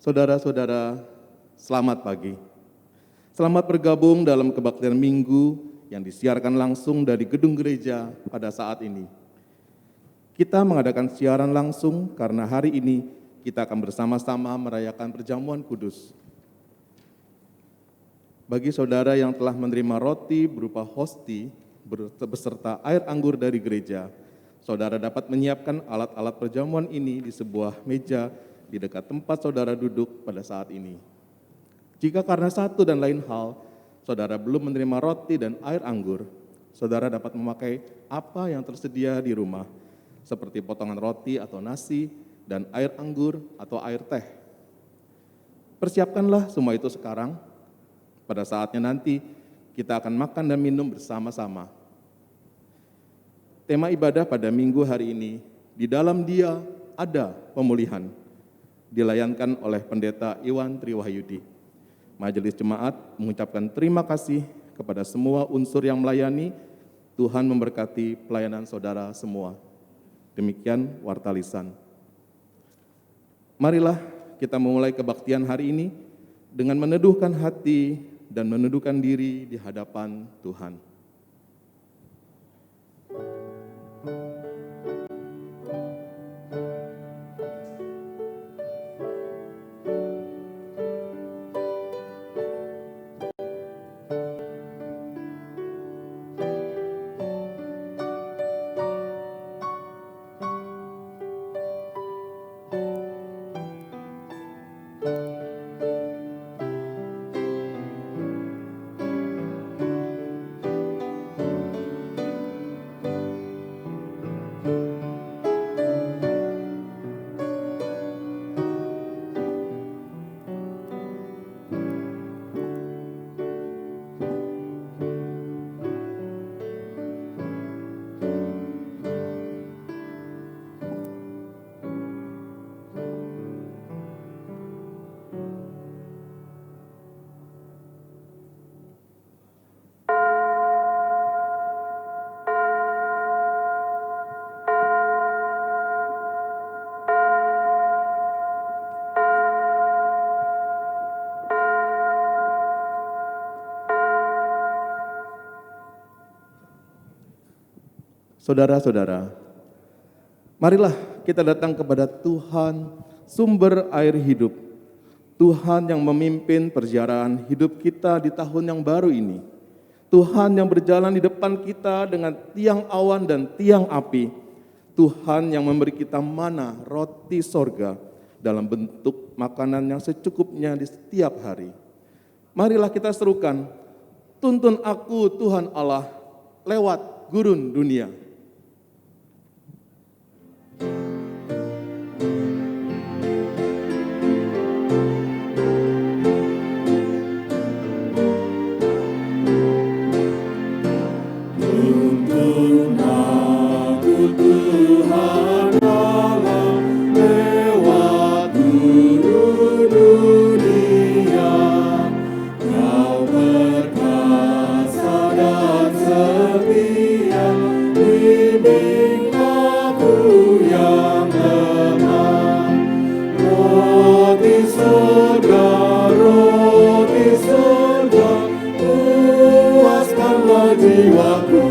Saudara-saudara, selamat pagi. Selamat bergabung dalam kebaktian Minggu yang disiarkan langsung dari gedung gereja pada saat ini. Kita mengadakan siaran langsung karena hari ini kita akan bersama-sama merayakan perjamuan kudus. Bagi saudara yang telah menerima roti berupa hosti beserta air anggur dari gereja, saudara dapat menyiapkan alat-alat perjamuan ini di sebuah meja di dekat tempat saudara duduk pada saat ini. Jika karena satu dan lain hal, saudara belum menerima roti dan air anggur, saudara dapat memakai apa yang tersedia di rumah, seperti potongan roti atau nasi, dan air anggur atau air teh. Persiapkanlah semua itu sekarang, pada saatnya nanti kita akan makan dan minum bersama-sama. Tema ibadah pada minggu hari ini, di dalam Dia ada pemulihan, dilayankan oleh Pendeta Iwan Triwahyudi. Majelis Jemaat mengucapkan terima kasih kepada semua unsur yang melayani. Tuhan memberkati pelayanan saudara semua. Demikian warta lisan. Marilah kita memulai kebaktian hari ini dengan meneduhkan hati dan menundukkan diri di hadapan Tuhan. Saudara-saudara, marilah kita datang kepada Tuhan, sumber air hidup. Tuhan yang memimpin perjalanan hidup kita di tahun yang baru ini. Tuhan yang berjalan di depan kita dengan tiang awan dan tiang api. Tuhan yang memberi kita mana roti sorga dalam bentuk makanan yang secukupnya di setiap hari. Marilah kita serukan, tuntun aku Tuhan Allah lewat gurun dunia. Dengan tiang awan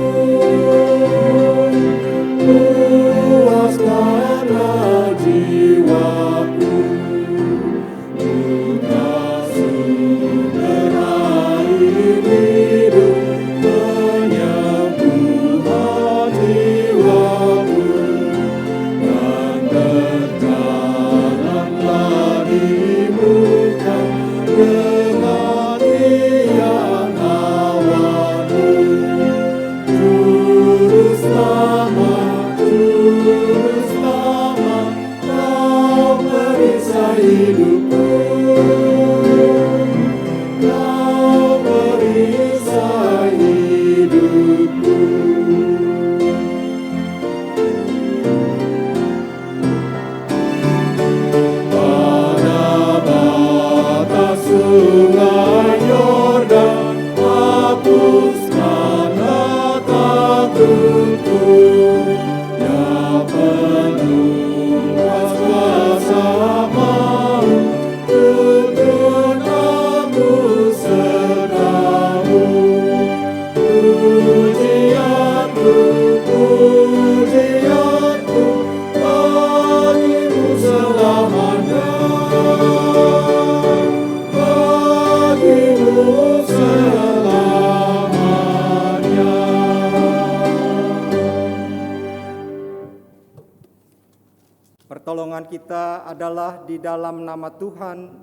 Pertolongan kita adalah di dalam nama Tuhan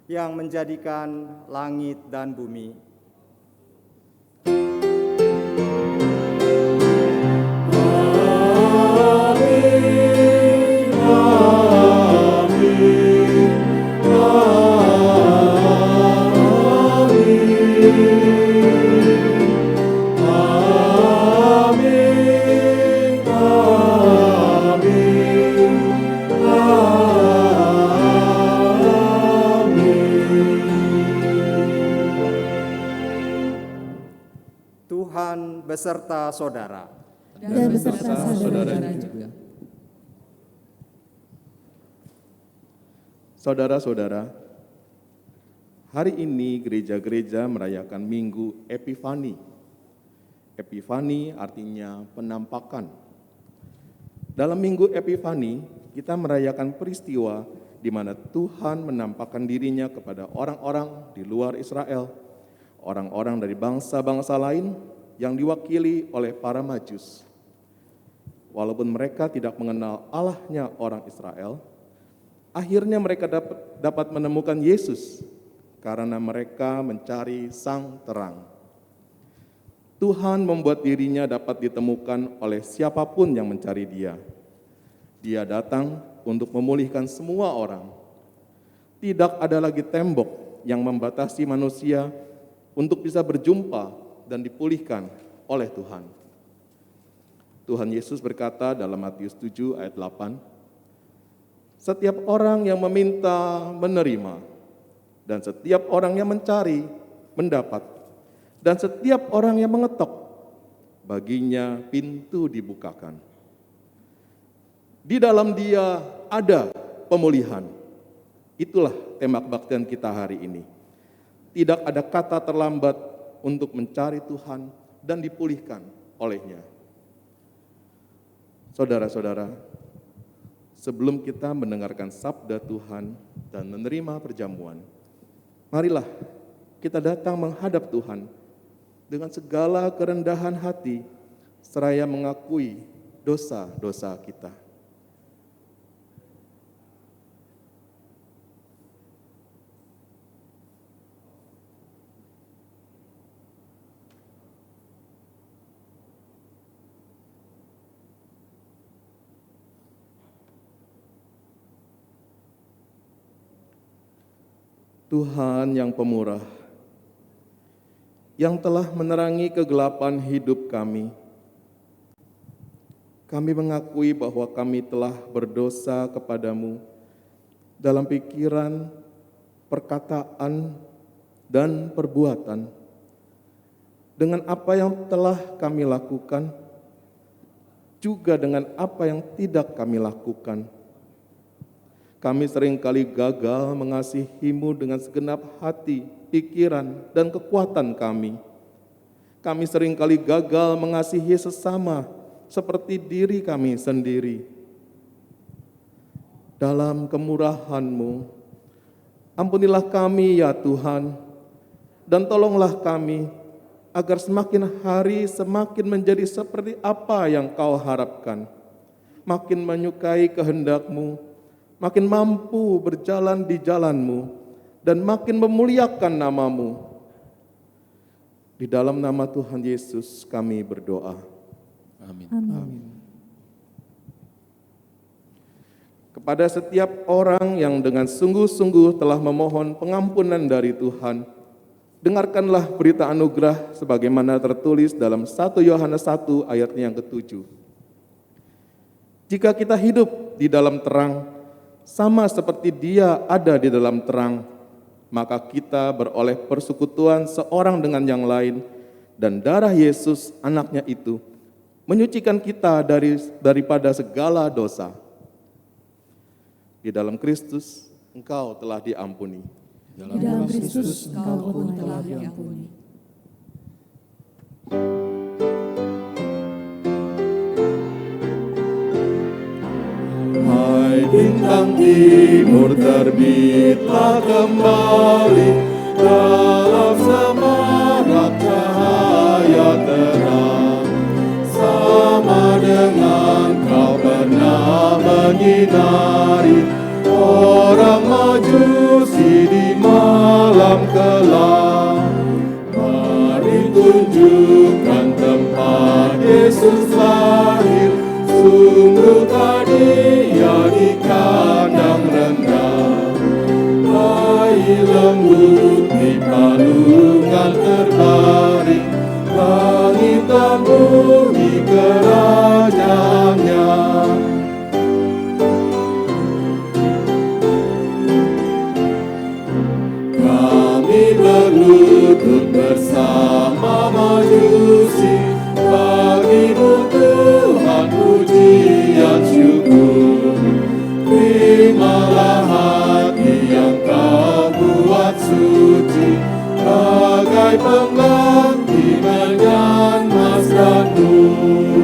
yang menjadikan langit dan bumi. Tuhan beserta saudara. Dan beserta saudara juga. Saudara-saudara, hari ini gereja-gereja merayakan Minggu Epifani. Epifani artinya penampakan. Dalam Minggu Epifani, kita merayakan peristiwa di mana Tuhan menampakkan dirinya kepada orang-orang di luar Israel, orang-orang dari bangsa-bangsa lain yang diwakili oleh para Majus. Walaupun mereka tidak mengenal Allahnya orang Israel, akhirnya mereka dapat menemukan Yesus karena mereka mencari Sang Terang. Tuhan membuat dirinya dapat ditemukan oleh siapapun yang mencari Dia. Dia datang untuk memulihkan semua orang. Tidak ada lagi tembok yang membatasi manusia untuk bisa berjumpa dan dipulihkan oleh Tuhan. Tuhan Yesus berkata dalam Matius 7 ayat 8, "Setiap orang yang meminta menerima, dan setiap orang yang mencari mendapat, dan setiap orang yang mengetok, baginya pintu dibukakan." Di dalam Dia ada pemulihan. Itulah tema kebaktian kita hari ini. Tidak ada kata terlambat untuk mencari Tuhan dan dipulihkan oleh-Nya. Saudara-saudara, sebelum kita mendengarkan sabda Tuhan dan menerima perjamuan, marilah kita datang menghadap Tuhan dengan segala kerendahan hati, seraya mengakui dosa-dosa kita. Tuhan yang pemurah, yang telah menerangi kegelapan hidup kami, kami mengakui bahwa kami telah berdosa kepadamu dalam pikiran, perkataan, dan perbuatan. Dengan apa yang telah kami lakukan, juga dengan apa yang tidak kami lakukan. Kami seringkali gagal mengasihi-Mu dengan segenap hati, pikiran, dan kekuatan kami. Kami seringkali gagal mengasihi sesama seperti diri kami sendiri. Dalam kemurahan-Mu, ampunilah kami ya Tuhan, dan tolonglah kami agar semakin hari semakin menjadi seperti apa yang Kau harapkan, makin menyukai kehendak-Mu, makin mampu berjalan di jalan-Mu, dan makin memuliakan nama-Mu. Di dalam nama Tuhan Yesus kami berdoa. Amin. Kepada setiap orang yang dengan sungguh-sungguh telah memohon pengampunan dari Tuhan, dengarkanlah berita anugerah sebagaimana tertulis dalam 1 Yohanes 1 ayatnya yang ke-7. Jika kita hidup di dalam terang, sama seperti Dia ada di dalam terang, maka kita beroleh persekutuan seorang dengan yang lain, dan darah Yesus anaknya itu menyucikan kita daripada segala dosa. Di dalam Kristus engkau telah diampuni. Di dalam Kristus engkau pun telah diampuni. Hai bintang timur, terbitlah kembali dalam semarak cahaya terang, sama dengan Kau pernah menyinar dan bumi kerajaannya. Kami berlutut bersama majusi, bagi-Mu Tuhan pujian syukur. Terimalah hati yang Kau buat suci, bagai pengganti menyan emas dan nur.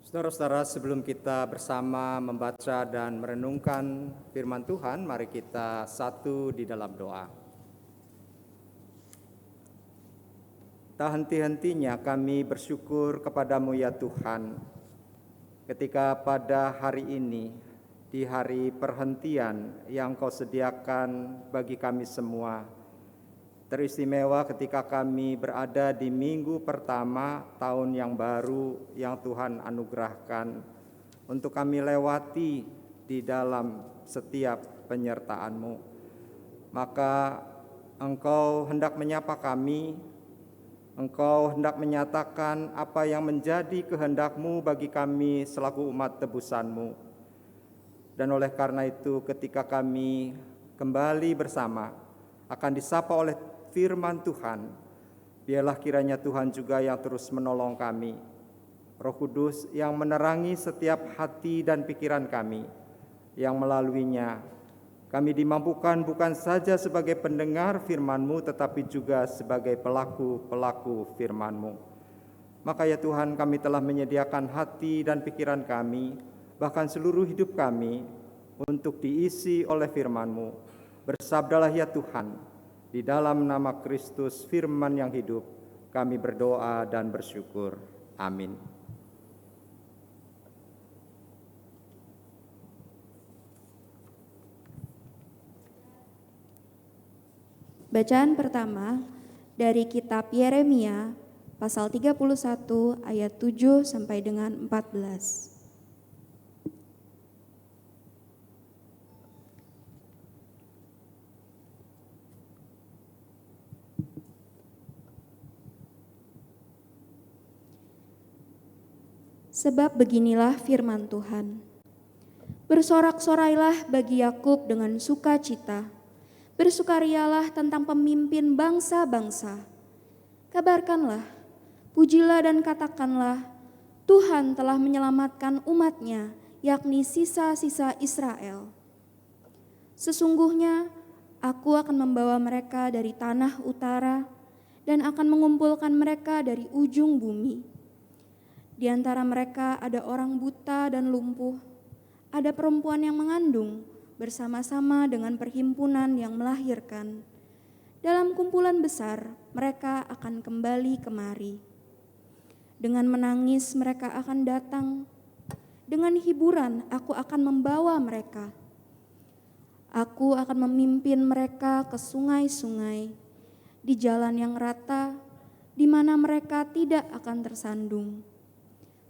Saudara-saudara, sebelum kita bersama membaca dan merenungkan firman Tuhan, mari kita satu di dalam doa. Tak henti-hentinya kami bersyukur kepadamu ya Tuhan, ketika pada hari ini, di hari perhentian yang Kau sediakan bagi kami semua, teristimewa ketika kami berada di minggu pertama tahun yang baru yang Tuhan anugerahkan untuk kami lewati di dalam setiap penyertaan-Mu. Maka Engkau hendak menyapa kami, Engkau hendak menyatakan apa yang menjadi kehendak-Mu bagi kami selaku umat tebusan-Mu. Dan oleh karena itu ketika kami kembali bersama akan disapa oleh firman Tuhan, biarlah kiranya Tuhan juga yang terus menolong kami. Roh Kudus yang menerangi setiap hati dan pikiran kami, yang melaluinya kami dimampukan bukan saja sebagai pendengar firman-Mu, tetapi juga sebagai pelaku-pelaku firman-Mu. Maka ya Tuhan, kami telah menyediakan hati dan pikiran kami, bahkan seluruh hidup kami, untuk diisi oleh firman-Mu. Bersabdalah ya Tuhan, di dalam nama Kristus firman yang hidup, kami berdoa dan bersyukur. Amin. Bacaan pertama dari kitab Yeremia pasal 31 ayat 7 sampai dengan 14. Sebab beginilah firman Tuhan. Bersorak-sorailah bagi Yakub dengan sukacita. Bersukarialah tentang pemimpin bangsa-bangsa. Kabarkanlah, pujilah dan katakanlah, Tuhan telah menyelamatkan umat-Nya, yakni sisa-sisa Israel. Sesungguhnya aku akan membawa mereka dari tanah utara dan akan mengumpulkan mereka dari ujung bumi. Di antara mereka ada orang buta dan lumpuh, ada perempuan yang mengandung, bersama-sama dengan perhimpunan yang melahirkan. Dalam kumpulan besar, mereka akan kembali kemari. Dengan menangis mereka akan datang. Dengan hiburan aku akan membawa mereka. Aku akan memimpin mereka ke sungai-sungai, di jalan yang rata, di mana mereka tidak akan tersandung.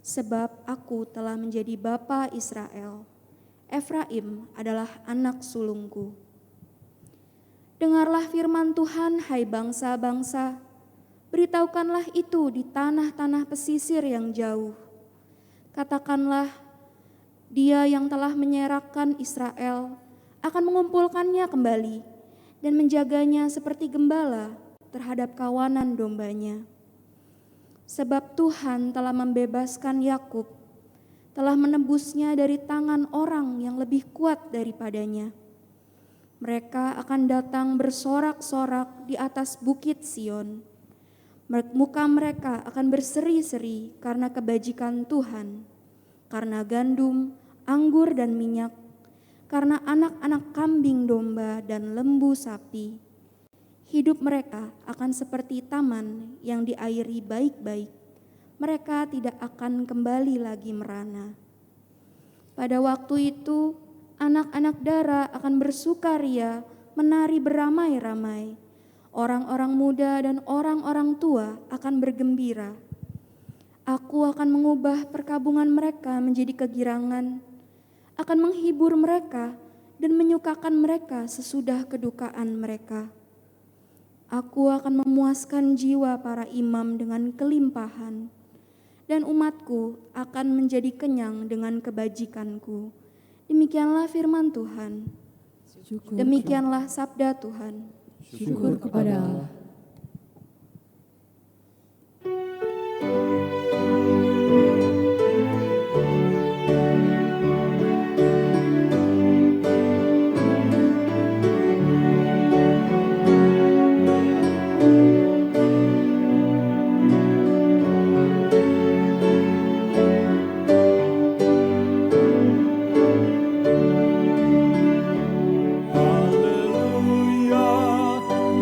Sebab aku telah menjadi bapa Israel. Efraim adalah anak sulungku. Dengarlah firman Tuhan, hai bangsa-bangsa, beritahukanlah itu di tanah-tanah pesisir yang jauh. Katakanlah, Dia yang telah menyerahkan Israel akan mengumpulkannya kembali dan menjaganya seperti gembala terhadap kawanan dombanya. Sebab Tuhan telah membebaskan Yakub, telah menebusnya dari tangan orang yang lebih kuat daripadanya. Mereka akan datang bersorak-sorak di atas bukit Sion. Muka mereka akan berseri-seri karena kebajikan Tuhan, karena gandum, anggur dan minyak, karena anak-anak kambing domba dan lembu sapi. Hidup mereka akan seperti taman yang diairi baik-baik. Mereka tidak akan kembali lagi merana. Pada waktu itu, anak-anak dara akan bersukaria, menari beramai-ramai. Orang-orang muda dan orang-orang tua akan bergembira. Aku akan mengubah perkabungan mereka menjadi kegirangan, akan menghibur mereka dan menyukakan mereka sesudah kedukaan mereka. Aku akan memuaskan jiwa para imam dengan kelimpahan, dan umatku akan menjadi kenyang dengan kebajikanku. Demikianlah firman Tuhan. Demikianlah sabda Tuhan. Syukur kepada Allah. Haleluya,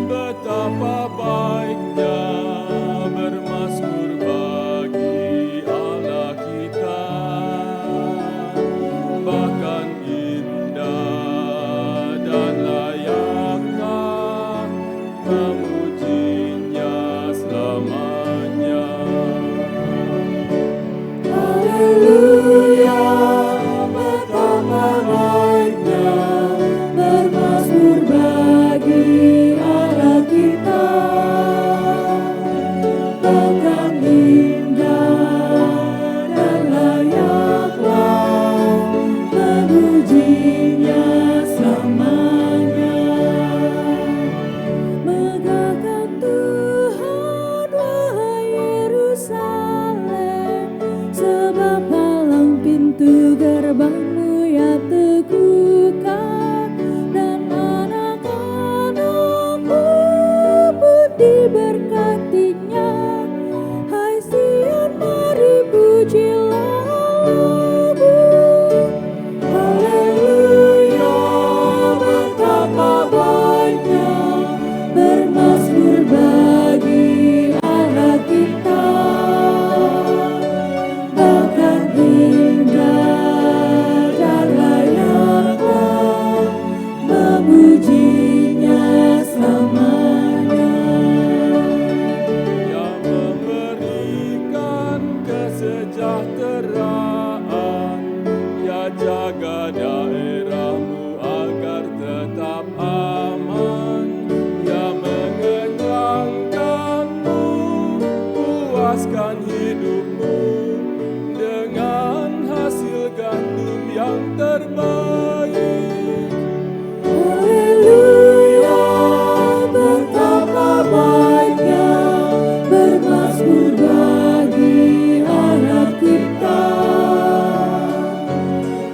betapa baiknya bermazmur bagi Allah kita, bahkan indah dan layaklah memujinya selamanya. Haleluya, betapa baiknya bermazmur bagi Allah kita, bahkan indah dan layaklah memujinya selamanya. Megahkan Tuhan, wahai Yerusalem, sebab palang pintu gerbangmu ya teguhkan, dan anak-anakmu pun diberkatinya. Hai Sion, mari pujilah Allah. Haleluya, betapa baiknya bermazmur bagi Allah kita, bahkan indah dan layaklah memujinya selamanya. Yang memberikan kesejahteraan, ya jaga daerahmu agar tetap aman, ya mengenyangkanmu, puaskan hidupmu dengan hasil gandum yang terbaik. Haleluya, betapa baiknya bermazmur bagi Allah kita,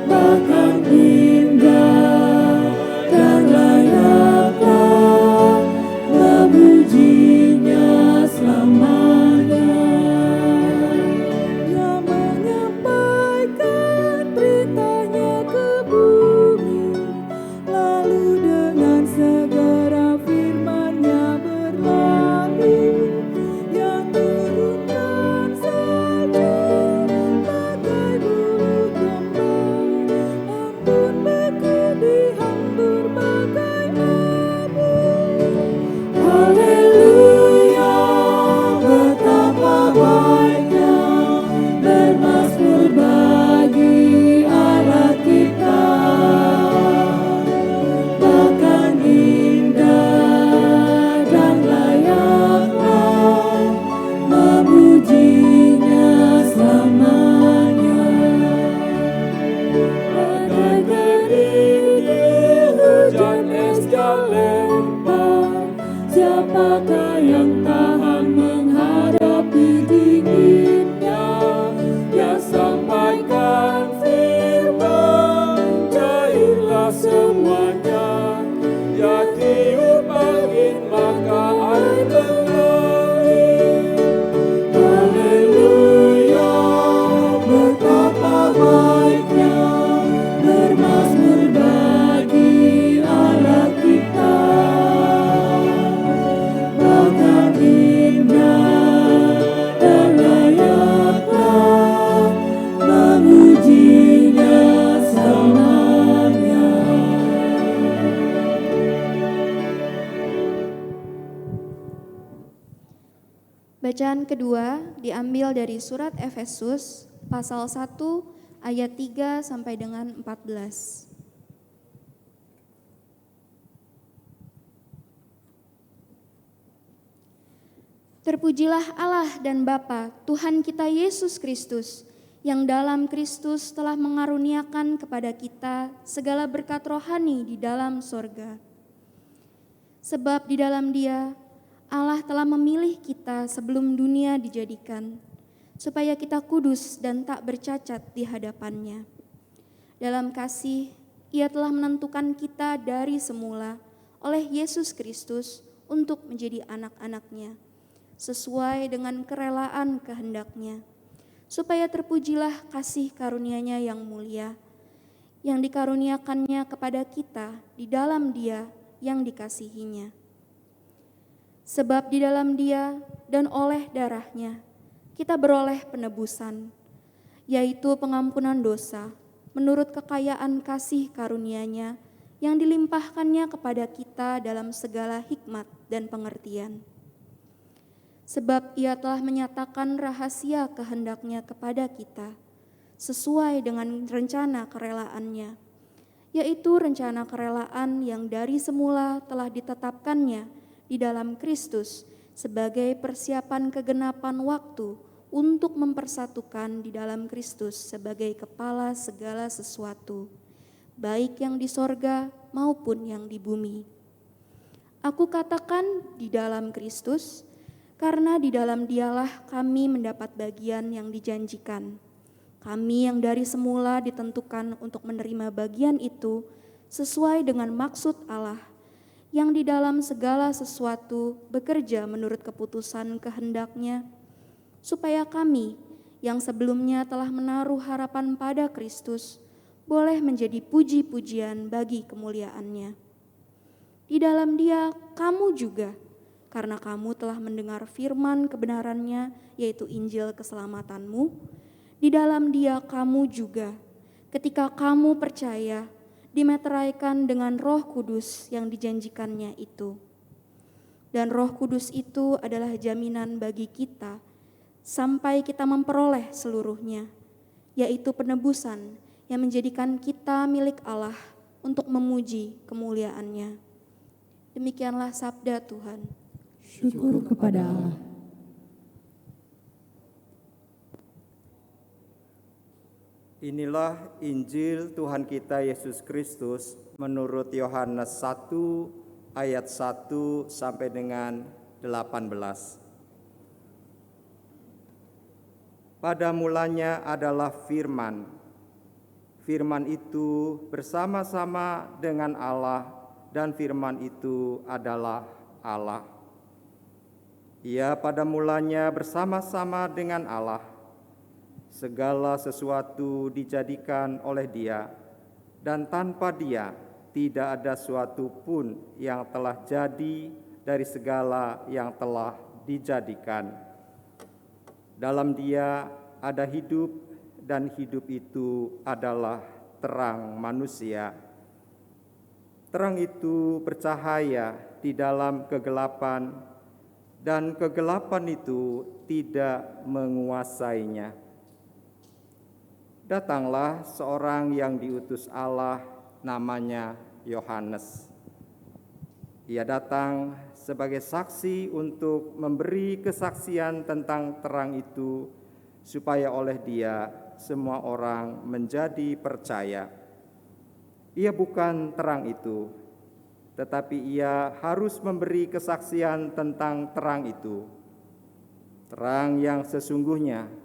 bahkan indah dan layaklah memujinya selamanya. Yang menyampaikan beritanya ke bumi, lalu dengan segera firman-Nya berlari, yang turunkan salju bagai bulu gembang, embun beku dihambur bagai abu. Haleluya, betapa baiknya bermazmur bagi Allah kita, bahkan indah dan layaklah memujinya selamanya. Bagai kerikil hujan es yang lempar, siapakah yang tahan menghadapi dinginnya? Ya sampaikan firman, cairlah semuanya. Ya tiup angin, maka air mengalir. Haleluya, betapa baiknya bermazmur bagi Allah kita, bahkan indah dan layaklah memujinya selamanya. Bacaan kedua diambil dari surat Efesus pasal 1 ayat 3 sampai dengan 14. Terpujilah Allah dan Bapa Tuhan kita Yesus Kristus, yang dalam Kristus telah mengaruniakan kepada kita segala berkat rohani di dalam sorga. Sebab di dalam Dia, Allah telah memilih kita sebelum dunia dijadikan, supaya kita kudus dan tak bercacat di hadapan-Nya. Dalam kasih, Ia telah menentukan kita dari semula oleh Yesus Kristus untuk menjadi anak-anak-Nya, sesuai dengan kerelaan kehendak-Nya, supaya terpujilah kasih karunia-Nya yang mulia, yang dikaruniakannya kepada kita di dalam Dia yang dikasihinya. Sebab di dalam Dia dan oleh darah-Nya kita beroleh penebusan, yaitu pengampunan dosa, menurut kekayaan kasih karunia-Nya yang dilimpahkannya kepada kita dalam segala hikmat dan pengertian. Sebab Ia telah menyatakan rahasia kehendak-Nya kepada kita, sesuai dengan rencana kerelaan-Nya, yaitu rencana kerelaan yang dari semula telah ditetapkannya di dalam Kristus sebagai persiapan kegenapan waktu untuk mempersatukan di dalam Kristus sebagai kepala segala sesuatu, baik yang di sorga maupun yang di bumi. Aku katakan di dalam Kristus, karena di dalam Dialah kami mendapat bagian yang dijanjikan. Kami yang dari semula ditentukan untuk menerima bagian itu sesuai dengan maksud Allah, yang di dalam segala sesuatu bekerja menurut keputusan kehendak-Nya, supaya kami yang sebelumnya telah menaruh harapan pada Kristus boleh menjadi puji-pujian bagi kemuliaan-Nya. Di dalam Dia kamu juga, karena kamu telah mendengar firman kebenaran-Nya, yaitu Injil keselamatanmu, di dalam Dia kamu juga, ketika kamu percaya, dimeteraikan dengan Roh Kudus yang dijanjikannya itu. Dan Roh Kudus itu adalah jaminan bagi kita sampai kita memperoleh seluruhnya, yaitu penebusan yang menjadikan kita milik Allah untuk memuji kemuliaan-Nya. Demikianlah sabda Tuhan. Syukur kepada Allah. Inilah Injil Tuhan kita Yesus Kristus menurut Yohanes 1 ayat 1 sampai dengan 18. Pada mulanya adalah firman. Firman itu bersama-sama dengan Allah dan firman itu adalah Allah. Ia pada mulanya bersama-sama dengan Allah. Segala sesuatu dijadikan oleh Dia, dan tanpa Dia tidak ada suatu pun yang telah jadi dari segala yang telah dijadikan. Dalam Dia ada hidup, dan hidup itu adalah terang manusia. Terang itu bercahaya di dalam kegelapan, dan kegelapan itu tidak menguasainya. Datanglah seorang yang diutus Allah, namanya Yohanes. Ia datang sebagai saksi untuk memberi kesaksian tentang terang itu, supaya oleh Dia semua orang menjadi percaya. Ia bukan terang itu, tetapi Ia harus memberi kesaksian tentang terang itu. Terang yang sesungguhnya,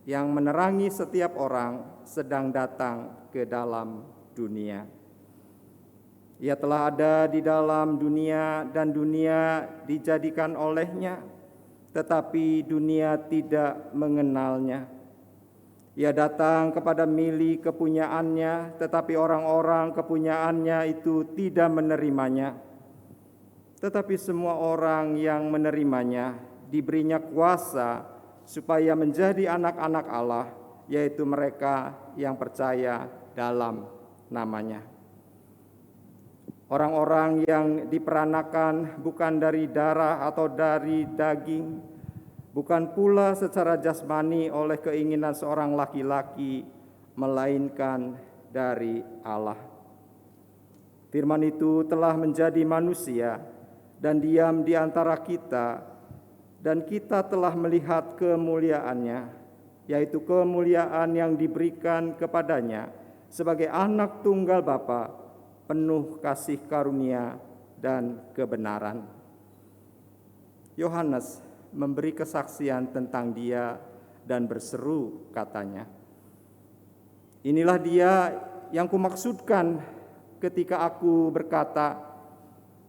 yang menerangi setiap orang sedang datang ke dalam dunia. Ia telah ada di dalam dunia dan dunia dijadikan oleh-Nya, tetapi dunia tidak mengenal-Nya. Ia datang kepada milik kepunyaan-Nya, tetapi orang-orang kepunyaan-Nya itu tidak menerimanya. Tetapi semua orang yang menerimanya diberinya kuasa supaya menjadi anak-anak Allah, yaitu mereka yang percaya dalam nama-Nya. Orang-orang yang diperanakan bukan dari darah atau dari daging, bukan pula secara jasmani oleh keinginan seorang laki-laki, melainkan dari Allah. Firman itu telah menjadi manusia dan diam di antara kita, dan kita telah melihat kemuliaannya, yaitu kemuliaan yang diberikan kepadanya sebagai anak tunggal Bapa, penuh kasih karunia dan kebenaran. Yohanes memberi kesaksian tentang dia dan berseru katanya, "Inilah dia yang kumaksudkan ketika aku berkata,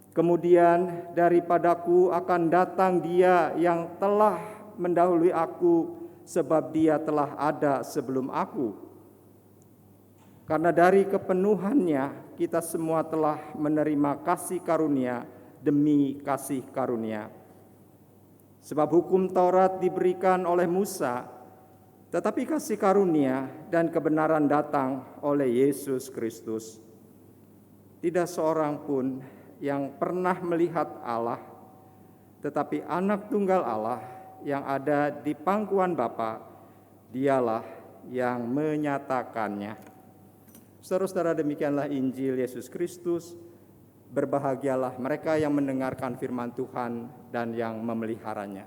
kemudian daripadaku akan datang dia yang telah mendahului aku, sebab dia telah ada sebelum aku. Karena dari kepenuhannya kita semua telah menerima kasih karunia demi kasih karunia. Sebab hukum Taurat diberikan oleh Musa, tetapi kasih karunia dan kebenaran datang oleh Yesus Kristus. Tidak seorang pun yang pernah melihat Allah, tetapi anak tunggal Allah yang ada di pangkuan Bapa, dialah yang menyatakannya." Saudara-saudara, demikianlah Injil Yesus Kristus. Berbahagialah mereka yang mendengarkan firman Tuhan dan yang memeliharanya.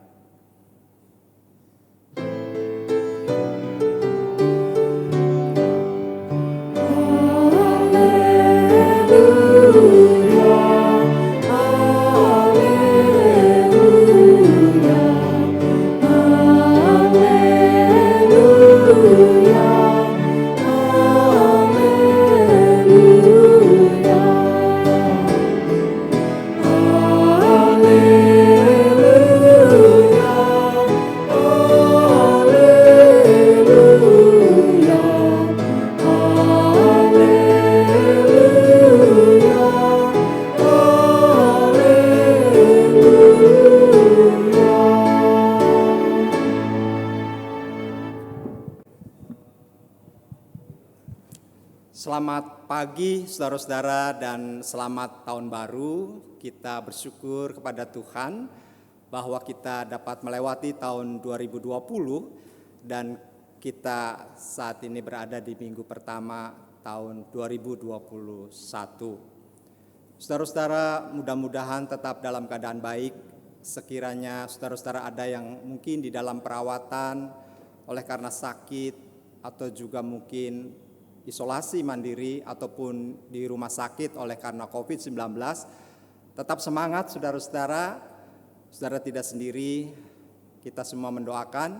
Selamat pagi saudara-saudara dan selamat tahun baru. Kita bersyukur kepada Tuhan bahwa kita dapat melewati tahun 2020 dan kita saat ini berada di minggu pertama tahun 2021. Saudara-saudara, mudah-mudahan tetap dalam keadaan baik. Sekiranya saudara-saudara ada yang mungkin di dalam perawatan oleh karena sakit atau juga mungkin isolasi mandiri ataupun di rumah sakit oleh karena COVID-19, tetap semangat saudara-saudara. Saudara tidak sendiri, kita semua mendoakan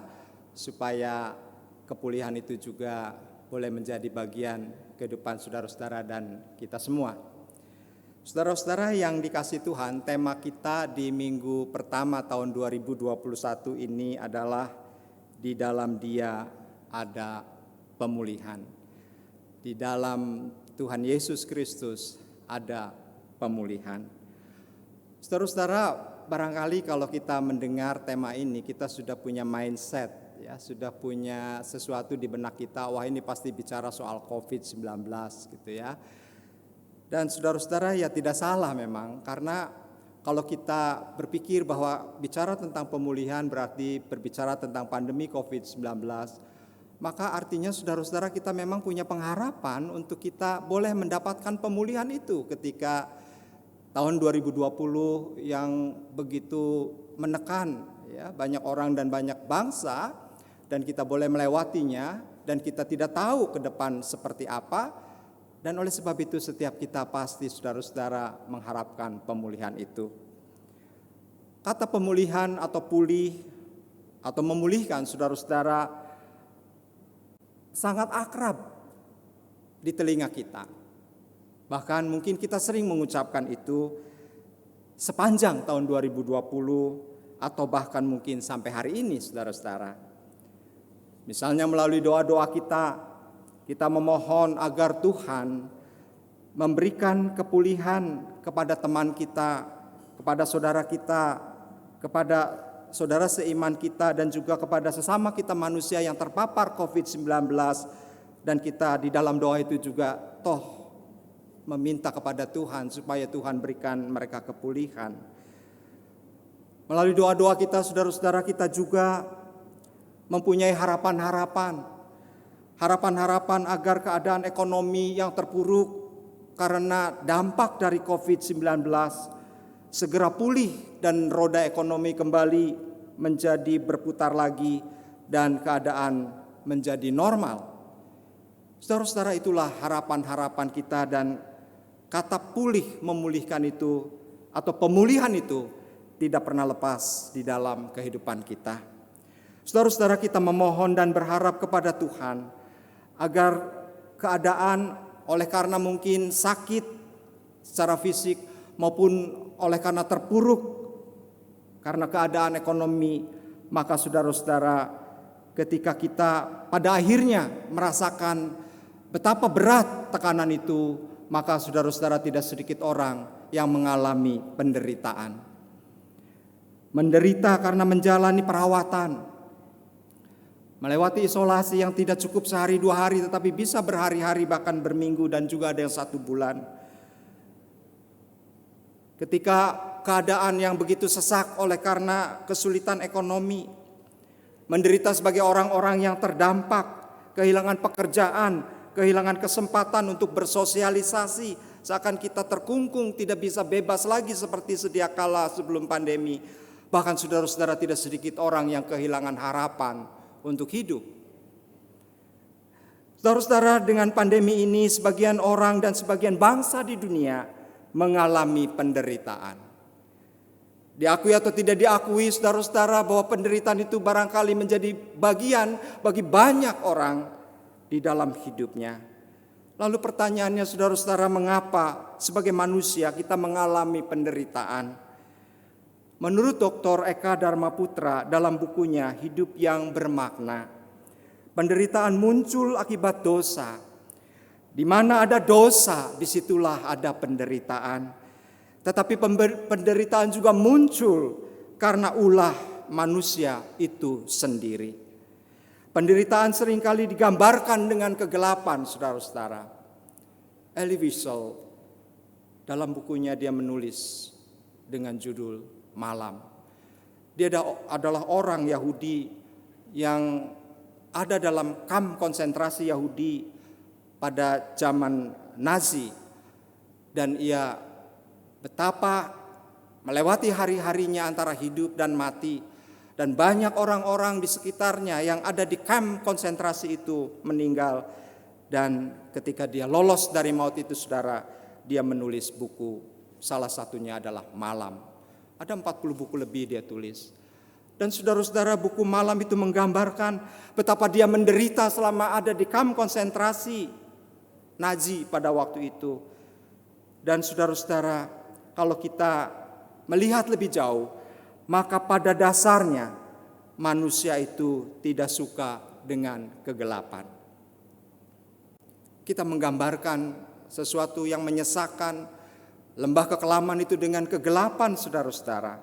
supaya kepulihan itu juga boleh menjadi bagian kehidupan saudara-saudara dan kita semua. Saudara-saudara yang dikasihi Tuhan, tema kita di minggu pertama tahun 2021 ini adalah di dalam Dia ada pemulihan. Di dalam Tuhan Yesus Kristus ada pemulihan. Saudara-saudara, barangkali kalau kita mendengar tema ini, kita sudah punya mindset, ya, sudah punya sesuatu di benak kita, wah ini pasti bicara soal COVID-19 gitu ya. Dan saudara-saudara, ya tidak salah memang, karena kalau kita berpikir bahwa bicara tentang pemulihan berarti berbicara tentang pandemi COVID-19, maka artinya saudara-saudara kita memang punya pengharapan untuk kita boleh mendapatkan pemulihan itu ketika tahun 2020 yang begitu menekan ya banyak orang dan banyak bangsa, dan kita boleh melewatinya dan kita tidak tahu ke depan seperti apa, dan oleh sebab itu setiap kita pasti saudara-saudara mengharapkan pemulihan itu. Kata pemulihan atau pulih atau memulihkan saudara-saudara sangat akrab di telinga kita. Bahkan mungkin kita sering mengucapkan itu sepanjang tahun 2020 atau bahkan mungkin sampai hari ini saudara-saudara. Misalnya melalui doa-doa kita memohon agar Tuhan memberikan kepulihan kepada teman kita, kepada saudara kita, kepada saudara seiman kita dan juga kepada sesama kita manusia yang terpapar COVID-19, dan kita di dalam doa itu juga toh meminta kepada Tuhan supaya Tuhan berikan mereka kepulihan. Melalui doa-doa kita saudara-saudara kita juga mempunyai harapan-harapan agar keadaan ekonomi yang terpuruk karena dampak dari COVID-19 segera pulih dan roda ekonomi kembali menjadi berputar lagi dan keadaan menjadi normal. Saudara-saudara, itulah harapan-harapan kita, dan kata pulih, memulihkan itu atau pemulihan itu tidak pernah lepas di dalam kehidupan kita. Saudara-saudara, kita memohon dan berharap kepada Tuhan agar keadaan oleh karena mungkin sakit secara fisik maupun oleh karena terpuruk karena keadaan ekonomi, maka saudara-saudara, ketika kita pada akhirnya merasakan betapa berat tekanan itu, maka saudara-saudara, tidak sedikit orang yang mengalami penderitaan. Menderita karena menjalani perawatan, melewati isolasi yang tidak cukup sehari 2 hari, tetapi bisa berhari-hari, bahkan berminggu, dan juga ada yang 1 bulan. Ketika keadaan yang begitu sesak oleh karena kesulitan ekonomi, menderita sebagai orang-orang yang terdampak, kehilangan pekerjaan, kehilangan kesempatan untuk bersosialisasi, seakan kita terkungkung, tidak bisa bebas lagi seperti sedia kala sebelum pandemi. Bahkan saudara-saudara, tidak sedikit orang yang kehilangan harapan untuk hidup. Saudara-saudara, dengan pandemi ini sebagian orang dan sebagian bangsa di dunia mengalami penderitaan. Diakui atau tidak diakui, saudara-saudara, bahwa penderitaan itu barangkali menjadi bagian bagi banyak orang di dalam hidupnya. Lalu pertanyaannya, saudara-saudara, mengapa sebagai manusia kita mengalami penderitaan? Menurut Dr. Eka Dharmaputra dalam bukunya Hidup yang Bermakna, penderitaan muncul akibat dosa. Di mana ada dosa, disitulah ada penderitaan. Tetapi penderitaan juga muncul karena ulah manusia itu sendiri. Penderitaan seringkali digambarkan dengan kegelapan, saudara-saudara. Elie Wiesel dalam bukunya dia menulis dengan judul Malam. Dia adalah orang Yahudi yang ada dalam kamp konsentrasi Yahudi pada zaman Nazi, dan ia betapa melewati hari-harinya antara hidup dan mati, dan banyak orang-orang di sekitarnya yang ada di kamp konsentrasi itu meninggal. Dan ketika dia lolos dari maut itu, saudara, dia menulis buku, salah satunya adalah Malam. Ada 40 buku lebih dia tulis. Dan saudara-saudara, buku Malam itu menggambarkan betapa dia menderita selama ada di kamp konsentrasi Nazi pada waktu itu. Dan saudara-saudara, kalau kita melihat lebih jauh, maka pada dasarnya manusia itu tidak suka dengan kegelapan. Kita menggambarkan sesuatu yang menyesakkan, lembah kekelaman itu dengan kegelapan, saudara-saudara.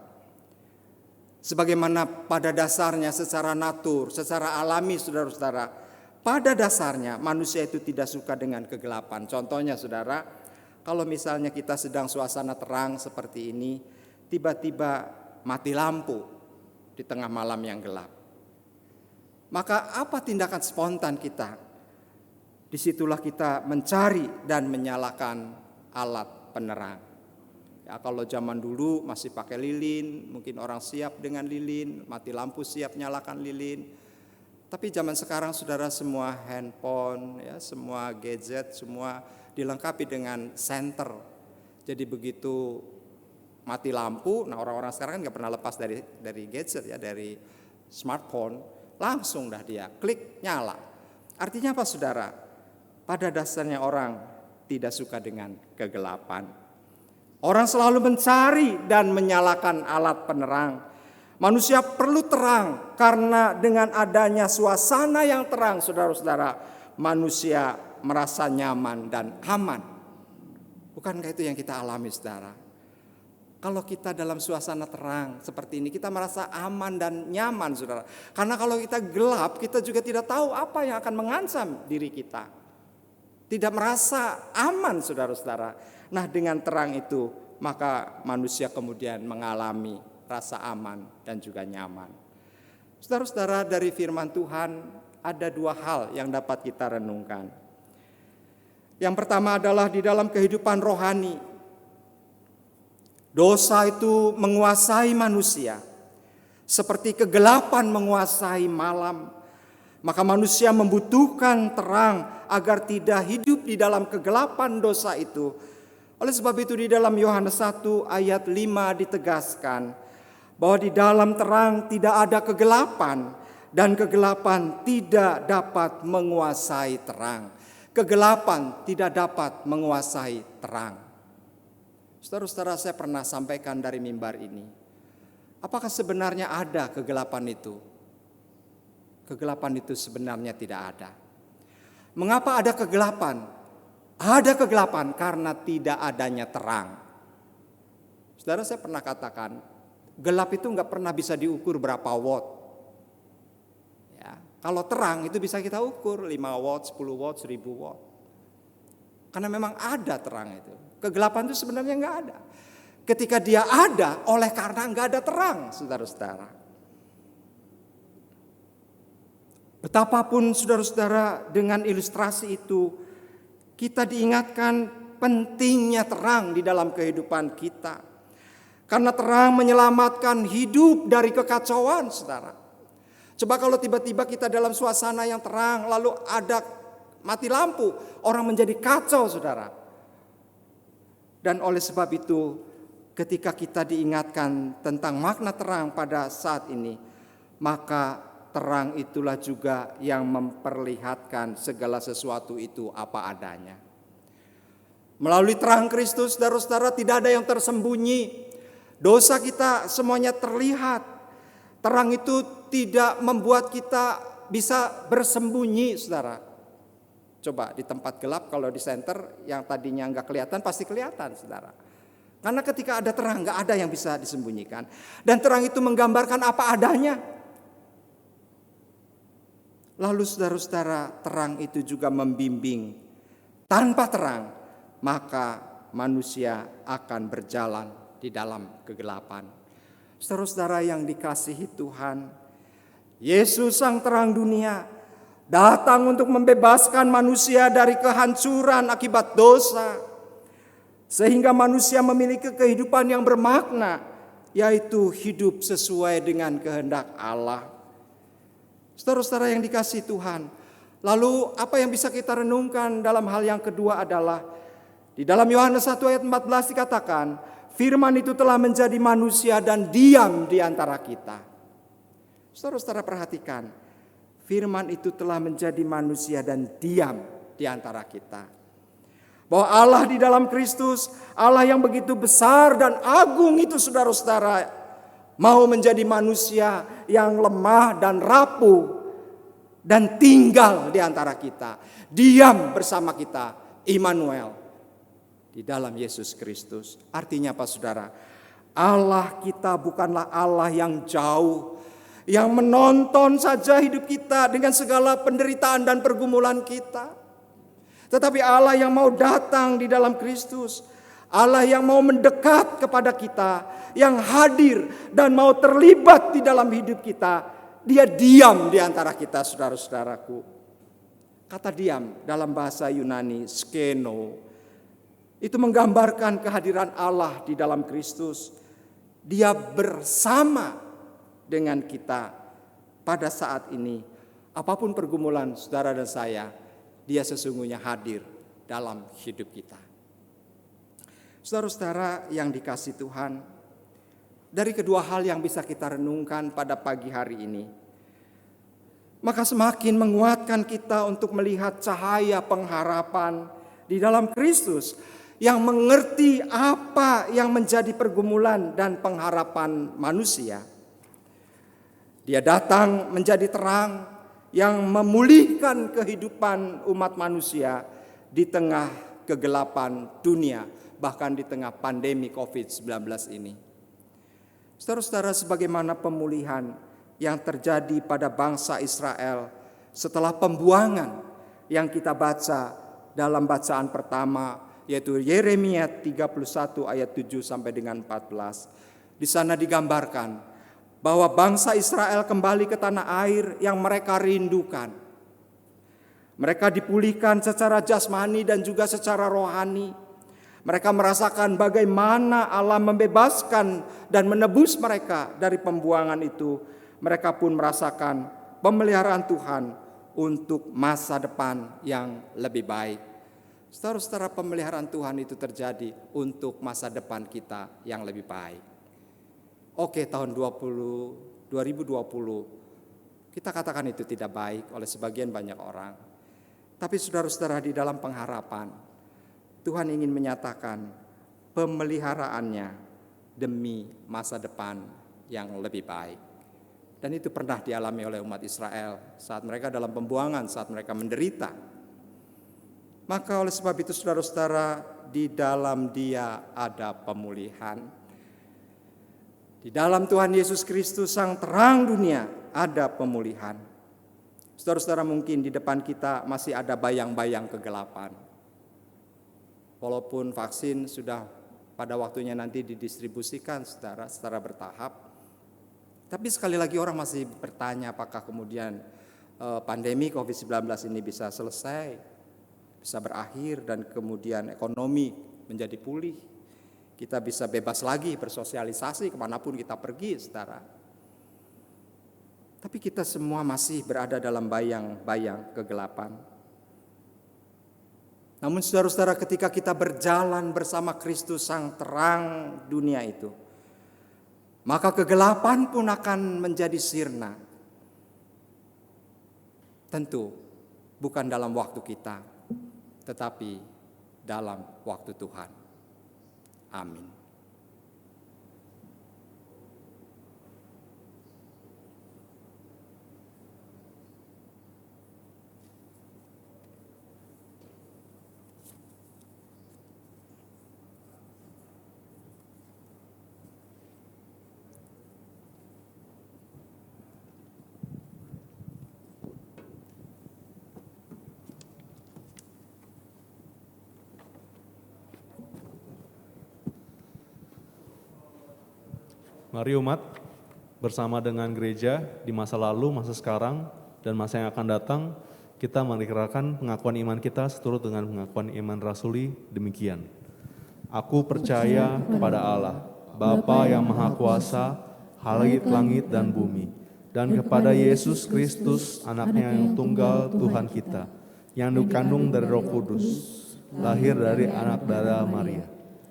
Sebagaimana pada dasarnya secara natur, secara alami, saudara-saudara, pada dasarnya manusia itu tidak suka dengan kegelapan. Contohnya, saudara, kalau misalnya kita sedang suasana terang seperti ini, tiba-tiba mati lampu di tengah malam yang gelap. Maka apa tindakan spontan kita? Disitulah kita mencari dan menyalakan alat penerang. Ya, kalau zaman dulu masih pakai lilin, mungkin orang siap dengan lilin, mati lampu siap nyalakan lilin. Tapi zaman sekarang, saudara, semua handphone, ya, semua gadget, semua dilengkapi dengan senter. Jadi begitu mati lampu, nah orang-orang sekarang kan nggak pernah lepas dari gadget, ya, dari smartphone, langsung dah dia klik nyala. Artinya apa, saudara? Pada dasarnya orang tidak suka dengan kegelapan. Orang selalu mencari dan menyalakan alat penerang. Manusia perlu terang karena dengan adanya suasana yang terang, saudara-saudara, manusia merasa nyaman dan aman. Bukankah itu yang kita alami, saudara? Kalau kita dalam suasana terang seperti ini, kita merasa aman dan nyaman, saudara. Karena kalau kita gelap, kita juga tidak tahu apa yang akan mengancam diri kita. Tidak merasa aman, saudara-saudara. Nah, dengan terang itu, maka manusia kemudian mengalami rasa aman dan juga nyaman. Saudara-saudara, dari firman Tuhan ada 2 hal yang dapat kita renungkan. Yang pertama adalah di dalam kehidupan rohani, dosa itu menguasai manusia seperti kegelapan menguasai malam. Maka manusia membutuhkan terang agar tidak hidup di dalam kegelapan dosa itu. Oleh sebab itu di dalam Yohanes 1 ayat 5 ditegaskan bahwa di dalam terang tidak ada kegelapan dan kegelapan tidak dapat menguasai terang. Kegelapan tidak dapat menguasai terang. Saudara-saudara, saya pernah sampaikan dari mimbar ini. Apakah sebenarnya ada kegelapan itu? Kegelapan itu sebenarnya tidak ada. Mengapa ada kegelapan? Ada kegelapan karena tidak adanya terang. Saudara, saya pernah katakan, gelap itu nggak pernah bisa diukur berapa watt. Ya, kalau terang itu bisa kita ukur 5 watt, 10 watt, 1000 watt. Karena memang ada terang itu. Kegelapan itu sebenarnya nggak ada. Ketika dia ada oleh karena nggak ada terang, saudara-saudara. Betapapun saudara-saudara dengan ilustrasi itu, kita diingatkan pentingnya terang di dalam kehidupan kita. Karena terang menyelamatkan hidup dari kekacauan, saudara. Coba kalau tiba-tiba kita dalam suasana yang terang, lalu ada mati lampu, orang menjadi kacau, saudara. Dan oleh sebab itu, ketika kita diingatkan tentang makna terang pada saat ini, maka terang itulah juga yang memperlihatkan segala sesuatu itu apa adanya. Melalui terang Kristus, saudara-saudara, tidak ada yang tersembunyi. Dosa kita semuanya terlihat. Terang itu tidak membuat kita bisa bersembunyi, saudara. Coba di tempat gelap, kalau di senter yang tadinya nggak kelihatan pasti kelihatan, saudara. Karena ketika ada terang, gak ada yang bisa disembunyikan. Dan terang itu menggambarkan apa adanya. Lalu saudara-saudara, terang itu juga membimbing. Tanpa terang, maka manusia akan berjalan di dalam kegelapan. Saudara-saudara yang dikasihi Tuhan, Yesus sang terang dunia datang untuk membebaskan manusia dari kehancuran akibat dosa. Sehingga manusia memiliki kehidupan yang bermakna, yaitu hidup sesuai dengan kehendak Allah. Saudara-saudara yang dikasihi Tuhan, lalu apa yang bisa kita renungkan dalam hal yang kedua adalah, di dalam Yohanes 1 ayat 14 dikatakan, firman itu telah menjadi manusia dan diam di antara kita. Saudara-saudara perhatikan, firman itu telah menjadi manusia dan diam di antara kita. Bahwa Allah di dalam Kristus, Allah yang begitu besar dan agung itu, saudara-saudara, mau menjadi manusia yang lemah dan rapuh dan tinggal di antara kita, diam bersama kita, Immanuel, di dalam Yesus Kristus. Artinya apa, saudara? Allah kita bukanlah Allah yang jauh, yang menonton saja hidup kita dengan segala penderitaan dan pergumulan kita. Tetapi Allah yang mau datang di dalam Kristus, Allah yang mau mendekat kepada kita, yang hadir dan mau terlibat di dalam hidup kita. Dia diam di antara kita, saudara-saudaraku. Kata diam dalam bahasa Yunani, skeno, itu menggambarkan kehadiran Allah di dalam Kristus. Dia bersama dengan kita pada saat ini. Apapun pergumulan saudara dan saya, Dia sesungguhnya hadir dalam hidup kita. Saudara-saudara yang dikasihi Tuhan, dari kedua hal yang bisa kita renungkan pada pagi hari ini, maka semakin menguatkan kita untuk melihat cahaya pengharapan di dalam Kristus yang mengerti apa yang menjadi pergumulan dan pengharapan manusia. Dia datang menjadi terang yang memulihkan kehidupan umat manusia di tengah kegelapan dunia, bahkan di tengah pandemi COVID-19 ini. Saudara-saudara, sebagaimana pemulihan yang terjadi pada bangsa Israel setelah pembuangan yang kita baca dalam bacaan pertama, yaitu Yeremia 31 ayat 7 sampai dengan 14. Di sana digambarkan bahwa bangsa Israel kembali ke tanah air yang mereka rindukan. Mereka dipulihkan secara jasmani dan juga secara rohani. Mereka merasakan bagaimana Allah membebaskan dan menebus mereka dari pembuangan itu. Mereka pun merasakan pemeliharaan Tuhan untuk masa depan yang lebih baik. Saudara-saudara, pemeliharaan Tuhan itu terjadi untuk masa depan kita yang lebih baik. Oke, tahun 2020 kita katakan itu tidak baik oleh sebagian banyak orang. Tapi saudara-saudara, di dalam pengharapan Tuhan ingin menyatakan pemeliharaannya demi masa depan yang lebih baik. Dan itu pernah dialami oleh umat Israel saat mereka dalam pembuangan, saat mereka menderita. Maka oleh sebab itu saudara-saudara, di dalam Dia ada pemulihan. Di dalam Tuhan Yesus Kristus Sang Terang dunia ada pemulihan. Saudara-saudara, mungkin di depan kita masih ada bayang-bayang kegelapan. Walaupun vaksin sudah pada waktunya nanti didistribusikan secara bertahap. Tapi sekali lagi orang masih bertanya apakah kemudian pandemi COVID-19 ini bisa selesai, bisa berakhir, dan kemudian ekonomi menjadi pulih. Kita bisa bebas lagi bersosialisasi kemanapun kita pergi, saudara. Tapi kita semua masih berada dalam bayang-bayang kegelapan. Namun saudara-saudara, ketika kita berjalan bersama Kristus Sang Terang dunia itu, maka kegelapan pun akan menjadi sirna. Tentu bukan dalam waktu kita, tetapi dalam waktu Tuhan. Amin. Mari umat, bersama dengan gereja di masa lalu, masa sekarang, dan masa yang akan datang, kita mengikrarkan pengakuan iman kita seturut dengan pengakuan iman rasuli demikian. Aku percaya kepada Allah, Bapa yang Maha Kuasa, langit dan bumi, dan kepada Yesus Kristus, anaknya yang tunggal Tuhan kita, yang dikandung dari Roh Kudus, lahir dari anak darah Maria,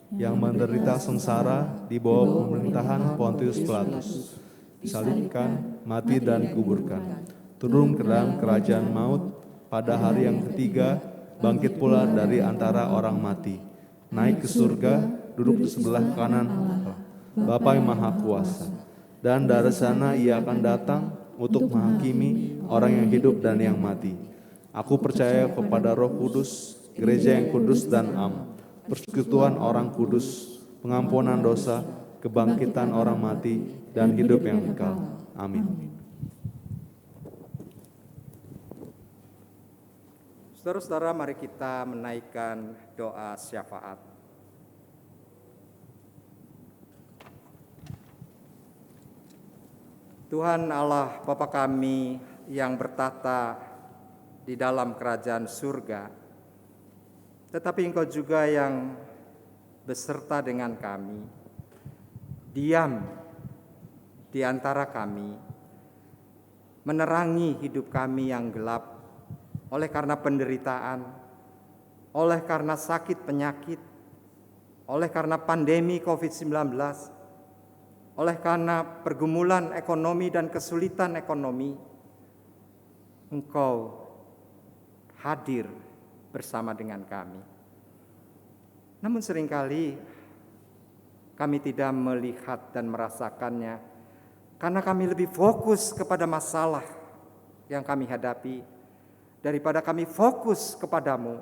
yang menderita sengsara di bawah pemerintahan Pontius Pilatus, disalibkan, mati dan dikuburkan, turun ke dalam kerajaan maut, pada hari yang ketiga bangkit pula dari antara orang mati, naik ke surga, duduk di sebelah kanan Allah, Bapa yang Maha Kuasa, dan dari sana Ia akan datang untuk menghakimi orang yang hidup dan yang mati. Aku percaya kepada Roh Kudus, gereja yang kudus dan am, persekutuan orang kudus, pengampunan dosa, kebangkitan orang mati, dan hidup yang kekal. Amin. Saudara-saudara, mari kita menaikkan doa syafaat. Tuhan Allah Bapa kami yang bertata di dalam kerajaan surga, tetapi Engkau juga yang beserta dengan kami, diam di antara kami, menerangi hidup kami yang gelap oleh karena penderitaan, oleh karena sakit penyakit, oleh karena pandemi COVID-19, oleh karena pergumulan ekonomi dan kesulitan ekonomi. Engkau hadir bersama dengan kami. Namun seringkali kami tidak melihat dan merasakannya karena kami lebih fokus kepada masalah yang kami hadapi daripada kami fokus kepadamu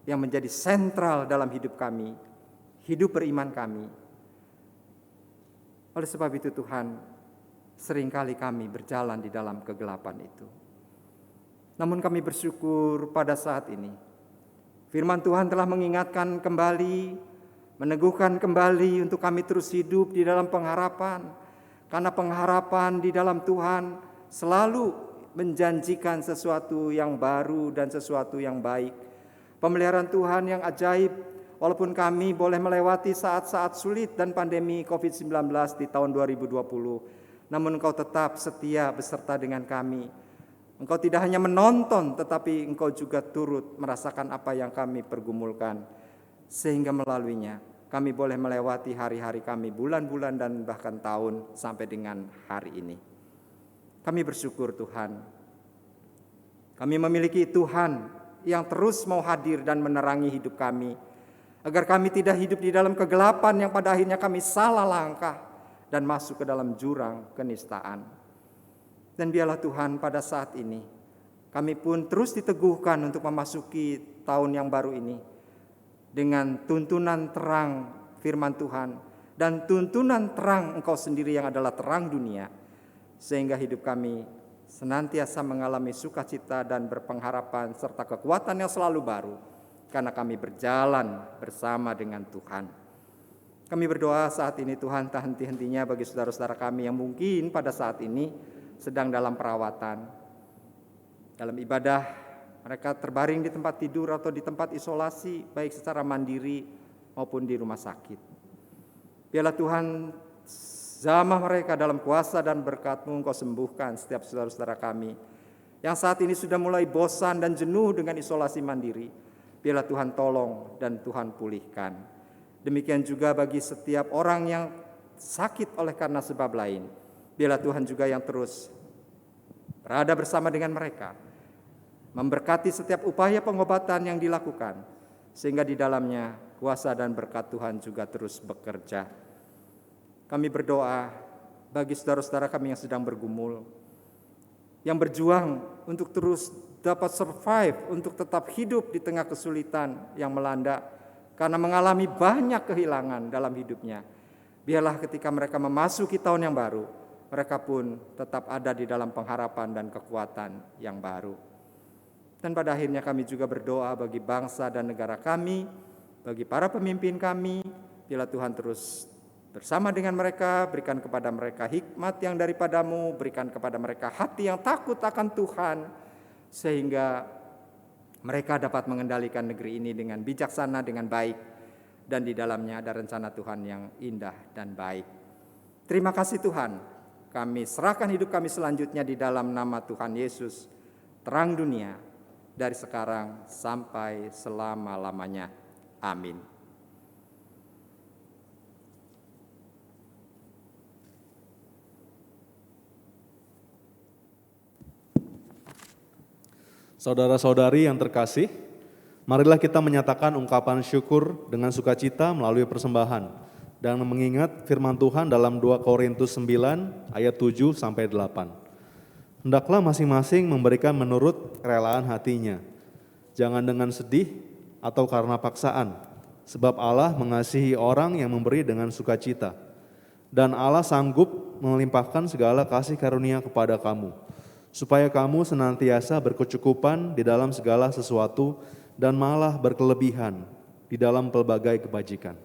yang menjadi sentral dalam hidup kami, hidup beriman kami. Oleh sebab itu Tuhan, seringkali kami berjalan di dalam kegelapan itu. Namun kami bersyukur pada saat ini, firman Tuhan telah mengingatkan kembali, meneguhkan kembali untuk kami terus hidup di dalam pengharapan. Karena pengharapan di dalam Tuhan selalu menjanjikan sesuatu yang baru dan sesuatu yang baik. Pemeliharaan Tuhan yang ajaib walaupun kami boleh melewati saat-saat sulit dan pandemi COVID-19 di tahun 2020, namun Engkau tetap setia beserta dengan kami. Engkau tidak hanya menonton, tetapi Engkau juga turut merasakan apa yang kami pergumulkan, sehingga melaluinya kami boleh melewati hari-hari kami, bulan-bulan dan bahkan tahun sampai dengan hari ini. Kami bersyukur Tuhan. Kami memiliki Tuhan yang terus mau hadir dan menerangi hidup kami, agar kami tidak hidup di dalam kegelapan yang pada akhirnya kami salah langkah dan masuk ke dalam jurang kenistaan. Dan biarlah Tuhan pada saat ini, kami pun terus diteguhkan untuk memasuki tahun yang baru ini, dengan tuntunan terang firman Tuhan dan tuntunan terang Engkau sendiri yang adalah terang dunia, sehingga hidup kami senantiasa mengalami sukacita dan berpengharapan serta kekuatan yang selalu baru, karena kami berjalan bersama dengan Tuhan. Kami berdoa saat ini Tuhan, tak henti-hentinya bagi saudara-saudara kami yang mungkin pada saat ini sedang dalam perawatan, dalam ibadah. Mereka terbaring di tempat tidur atau di tempat isolasi, baik secara mandiri maupun di rumah sakit. Biarlah Tuhan jamah mereka dalam kuasa dan berkat-Mu, Engkau sembuhkan setiap saudara-saudara kami yang saat ini sudah mulai bosan dan jenuh dengan isolasi mandiri. Biarlah Tuhan tolong dan Tuhan pulihkan. Demikian juga bagi setiap orang yang sakit oleh karena sebab lain. Biarlah Tuhan juga yang terus berada bersama dengan mereka, memberkati setiap upaya pengobatan yang dilakukan, sehingga di dalamnya kuasa dan berkat Tuhan juga terus bekerja. Kami berdoa bagi saudara-saudara kami yang sedang bergumul, yang berjuang untuk terus dapat survive, untuk tetap hidup di tengah kesulitan yang melanda, karena mengalami banyak kehilangan dalam hidupnya. Biarlah ketika mereka memasuki tahun yang baru, mereka pun tetap ada di dalam pengharapan dan kekuatan yang baru. Dan pada akhirnya kami juga berdoa bagi bangsa dan negara kami, bagi para pemimpin kami. Biarlah Tuhan terus bersama dengan mereka, berikan kepada mereka hikmat yang daripada-Mu, berikan kepada mereka hati yang takut akan Tuhan, sehingga mereka dapat mengendalikan negeri ini dengan bijaksana, dengan baik, dan di dalamnya ada rencana Tuhan yang indah dan baik. Terima kasih Tuhan, kami serahkan hidup kami selanjutnya di dalam nama Tuhan Yesus, terang dunia, dari sekarang sampai selama-lamanya. Amin. Saudara-saudari yang terkasih, marilah kita menyatakan ungkapan syukur dengan sukacita melalui persembahan dan mengingat firman Tuhan dalam 2 Korintus 9 ayat 7 sampai 8. Hendaklah masing-masing memberikan menurut kerelaan hatinya, jangan dengan sedih atau karena paksaan, sebab Allah mengasihi orang yang memberi dengan sukacita. Dan Allah sanggup melimpahkan segala kasih karunia kepada kamu, supaya kamu senantiasa berkecukupan di dalam segala sesuatu dan malah berkelebihan di dalam pelbagai kebajikan.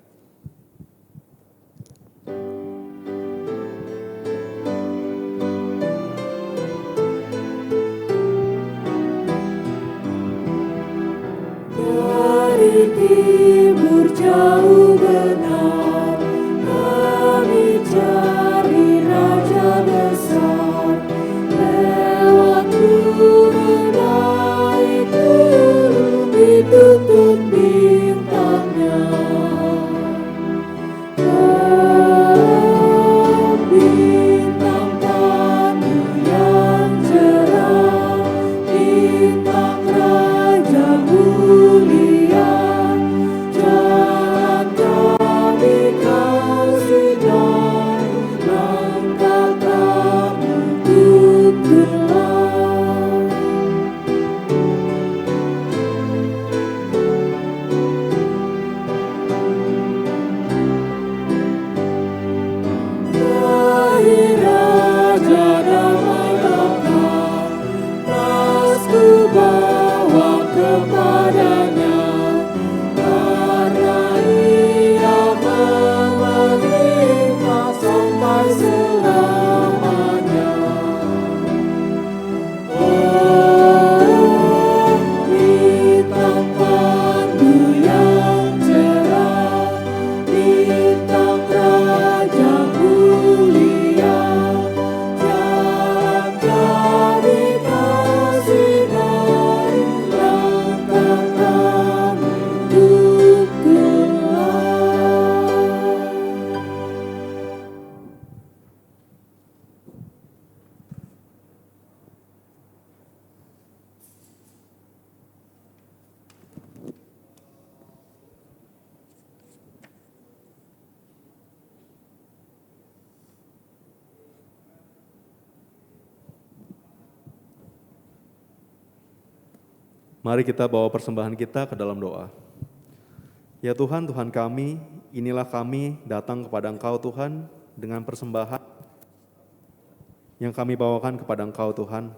Dari timur jauh benar, kami cari Raja besar. Lewat gunung itu ditutup bintangnya. Mari kita bawa persembahan kita ke dalam doa. Ya Tuhan, Tuhan kami, inilah kami datang kepada Engkau Tuhan dengan persembahan yang kami bawakan kepada Engkau Tuhan.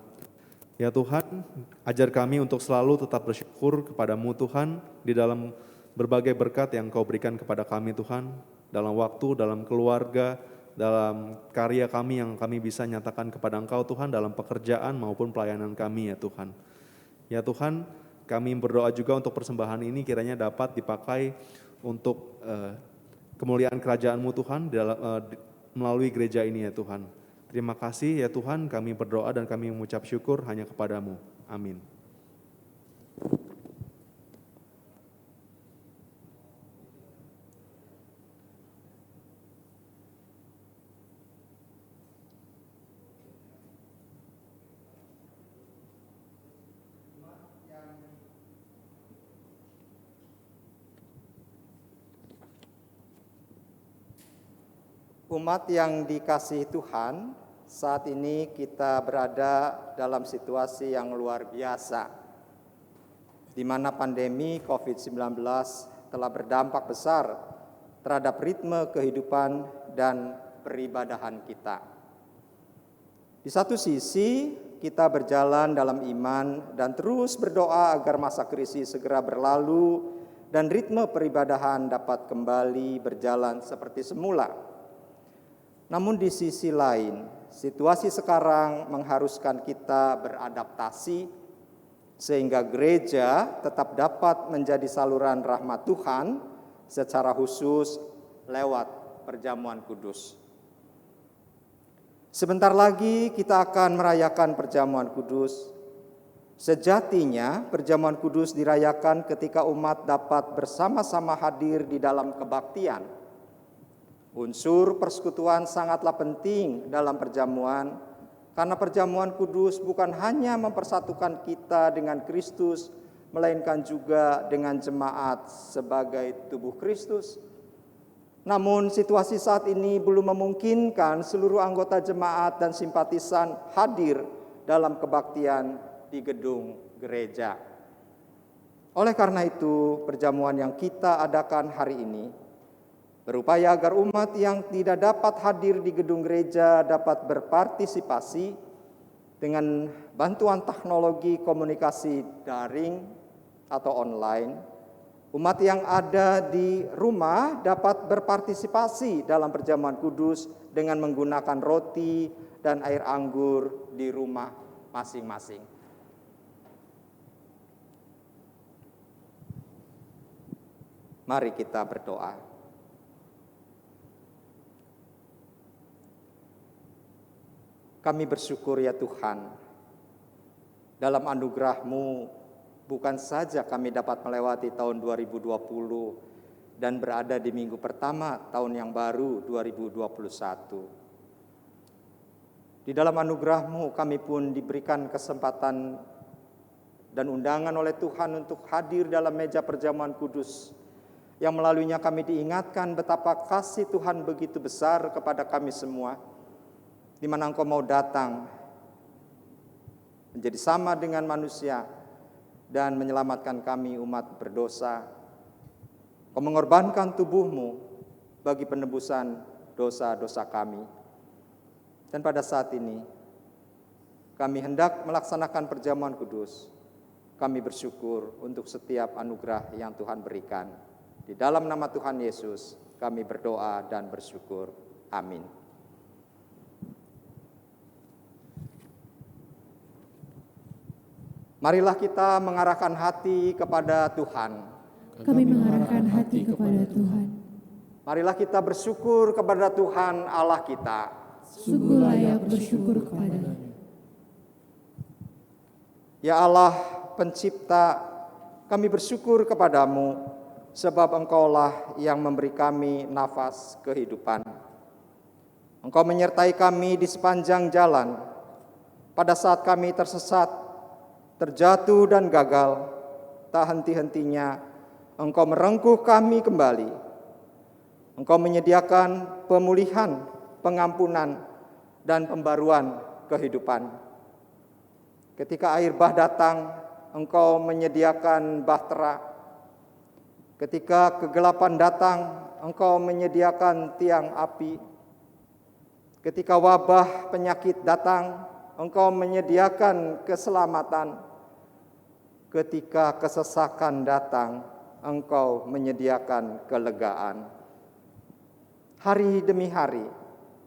Ya Tuhan, ajar kami untuk selalu tetap bersyukur kepada-Mu Tuhan di dalam berbagai berkat yang Engkau berikan kepada kami Tuhan, dalam waktu, dalam keluarga, dalam karya kami yang kami bisa nyatakan kepada Engkau Tuhan, dalam pekerjaan maupun pelayanan kami ya Tuhan. Ya Tuhan, kami berdoa juga untuk persembahan ini kiranya dapat dipakai untuk kemuliaan kerajaan-Mu Tuhan melalui gereja ini ya Tuhan. Terima kasih ya Tuhan, kami berdoa dan kami mengucap syukur hanya kepada-Mu. Amin. Umat yang dikasihi Tuhan, saat ini kita berada dalam situasi yang luar biasa, di mana pandemi COVID-19 telah berdampak besar terhadap ritme kehidupan dan peribadahan kita. Di satu sisi, kita berjalan dalam iman dan terus berdoa agar masa krisis segera berlalu dan ritme peribadahan dapat kembali berjalan seperti semula. Namun di sisi lain, situasi sekarang mengharuskan kita beradaptasi sehingga gereja tetap dapat menjadi saluran rahmat Tuhan secara khusus lewat perjamuan kudus. Sebentar lagi kita akan merayakan perjamuan kudus. Sejatinya perjamuan kudus dirayakan ketika umat dapat bersama-sama hadir di dalam kebaktian. Unsur persekutuan sangatlah penting dalam perjamuan, karena perjamuan kudus bukan hanya mempersatukan kita dengan Kristus, melainkan juga dengan jemaat sebagai tubuh Kristus. Namun situasi saat ini belum memungkinkan seluruh anggota jemaat dan simpatisan hadir dalam kebaktian di gedung gereja. Oleh karena itu, perjamuan yang kita adakan hari ini berupaya agar umat yang tidak dapat hadir di gedung gereja dapat berpartisipasi dengan bantuan teknologi komunikasi daring atau online. Umat yang ada di rumah dapat berpartisipasi dalam perjamuan kudus dengan menggunakan roti dan air anggur di rumah masing-masing. Mari kita berdoa. Kami bersyukur ya Tuhan, dalam anugerah-Mu bukan saja kami dapat melewati tahun 2020 dan berada di minggu pertama tahun yang baru 2021. Di dalam anugerah-Mu kami pun diberikan kesempatan dan undangan oleh Tuhan untuk hadir dalam meja perjamuan kudus, yang melaluinya kami diingatkan betapa kasih Tuhan begitu besar kepada kami semua, di mana Engkau mau datang menjadi sama dengan manusia dan menyelamatkan kami umat berdosa. Engkau mengorbankan tubuh-Mu bagi penebusan dosa-dosa kami. Dan pada saat ini kami hendak melaksanakan perjamuan kudus. Kami bersyukur untuk setiap anugerah yang Tuhan berikan. Di dalam nama Tuhan Yesus kami berdoa dan bersyukur. Amin. Marilah kita mengarahkan hati kepada Tuhan. Kami mengarahkan hati kepada Tuhan. Marilah kita bersyukur kepada Tuhan Allah kita. Sungguh layak bersyukur kepada-Nya. Ya Allah pencipta, kami bersyukur kepadamu sebab Engkaulah yang memberi kami nafas kehidupan. Engkau menyertai kami di sepanjang jalan. Pada saat kami tersesat, terjatuh dan gagal, tak henti-hentinya Engkau merengkuh kami kembali. Engkau menyediakan pemulihan, pengampunan, dan pembaruan kehidupan. Ketika air bah datang, Engkau menyediakan bahtera. Ketika kegelapan datang, Engkau menyediakan tiang api. Ketika wabah penyakit datang, Engkau menyediakan keselamatan. Ketika kesesakan datang, Engkau menyediakan kelegaan. Hari demi hari,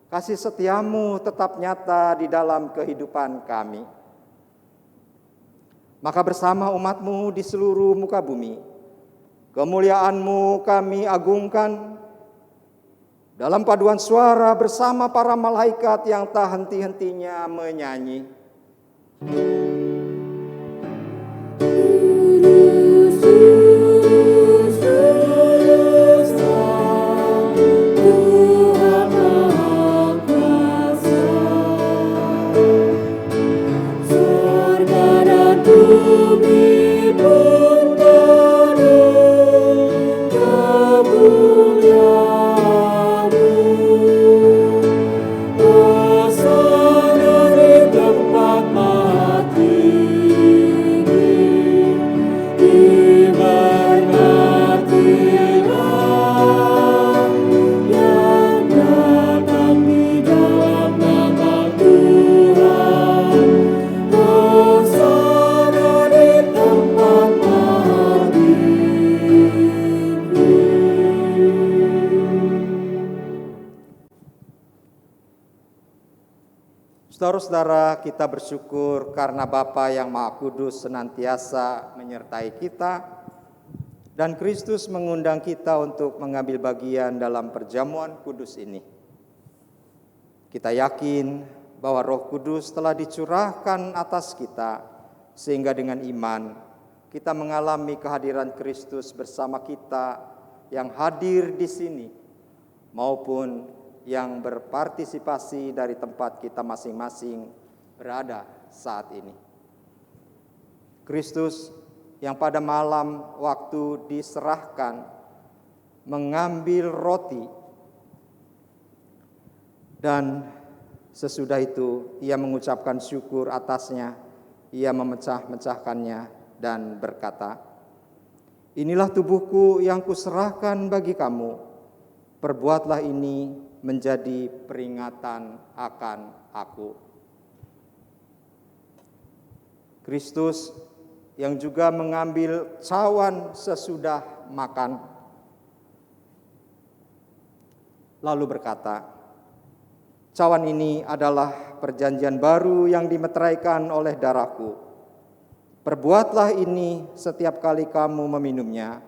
kasih setiamu tetap nyata di dalam kehidupan kami. Maka bersama umatmu di seluruh muka bumi, kemuliaanmu kami agungkan dalam paduan suara bersama para malaikat yang tak henti-hentinya menyanyi. Saudara-saudara, kita bersyukur karena Bapa yang Maha Kudus senantiasa menyertai kita dan Kristus mengundang kita untuk mengambil bagian dalam perjamuan kudus ini. Kita yakin bahwa Roh Kudus telah dicurahkan atas kita sehingga dengan iman kita mengalami kehadiran Kristus bersama kita yang hadir di sini maupun yang berpartisipasi dari tempat kita masing-masing berada saat ini. Kristus yang pada malam waktu diserahkan mengambil roti dan sesudah itu ia mengucapkan syukur atasnya, ia memecah-mecahkannya dan berkata, "Inilah tubuhku yang kuserahkan bagi kamu, perbuatlah ini menjadi peringatan akan aku." Kristus yang juga mengambil cawan sesudah makan, lalu berkata, "Cawan ini adalah perjanjian baru yang dimeteraikan oleh darahku. Perbuatlah ini setiap kali kamu meminumnya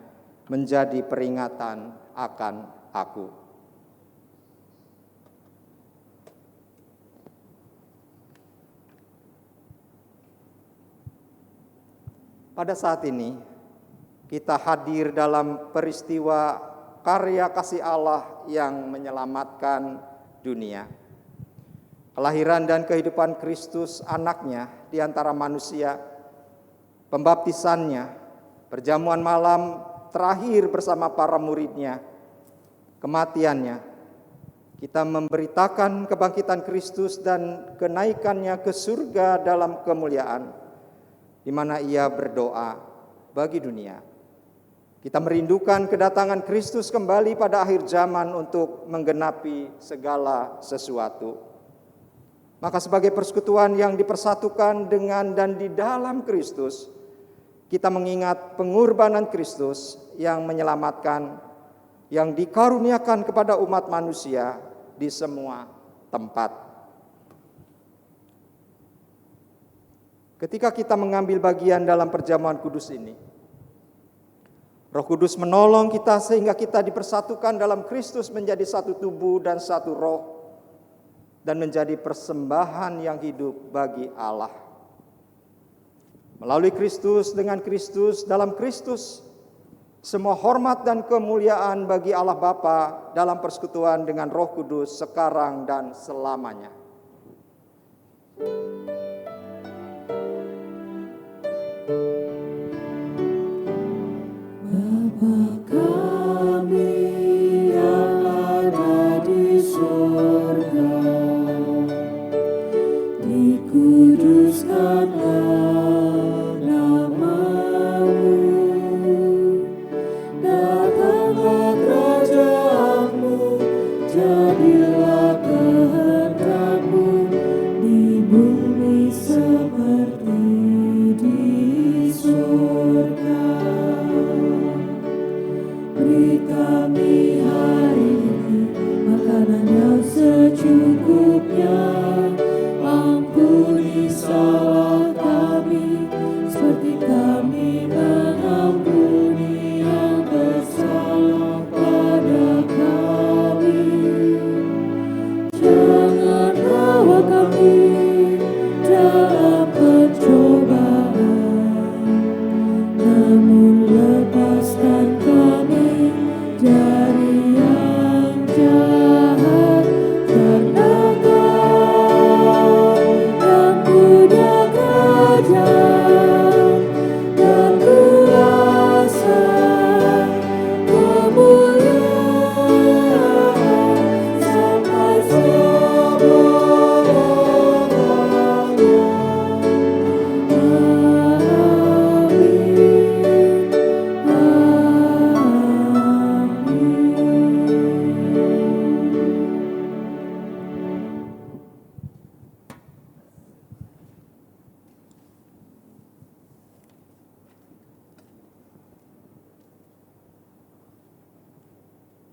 menjadi peringatan akan aku." Pada saat ini, kita hadir dalam peristiwa karya kasih Allah yang menyelamatkan dunia. Kelahiran dan kehidupan Kristus, anaknya di antara manusia, pembaptisannya, perjamuan malam terakhir bersama para muridnya, kematiannya. Kita memberitakan kebangkitan Kristus dan kenaikannya ke surga dalam kemuliaan, di mana ia berdoa bagi dunia. Kita merindukan kedatangan Kristus kembali pada akhir zaman untuk menggenapi segala sesuatu. Maka sebagai persekutuan yang dipersatukan dengan dan di dalam Kristus, kita mengingat pengorbanan Kristus yang menyelamatkan, yang dikaruniakan kepada umat manusia di semua tempat. Ketika kita mengambil bagian dalam perjamuan kudus ini, Roh Kudus menolong kita sehingga kita dipersatukan dalam Kristus menjadi satu tubuh dan satu roh, dan menjadi persembahan yang hidup bagi Allah. Melalui Kristus, dengan Kristus, dalam Kristus, semua hormat dan kemuliaan bagi Allah Bapa dalam persekutuan dengan Roh Kudus sekarang dan selamanya. Bapa kami yang ada di surga, dikuduskanlah nama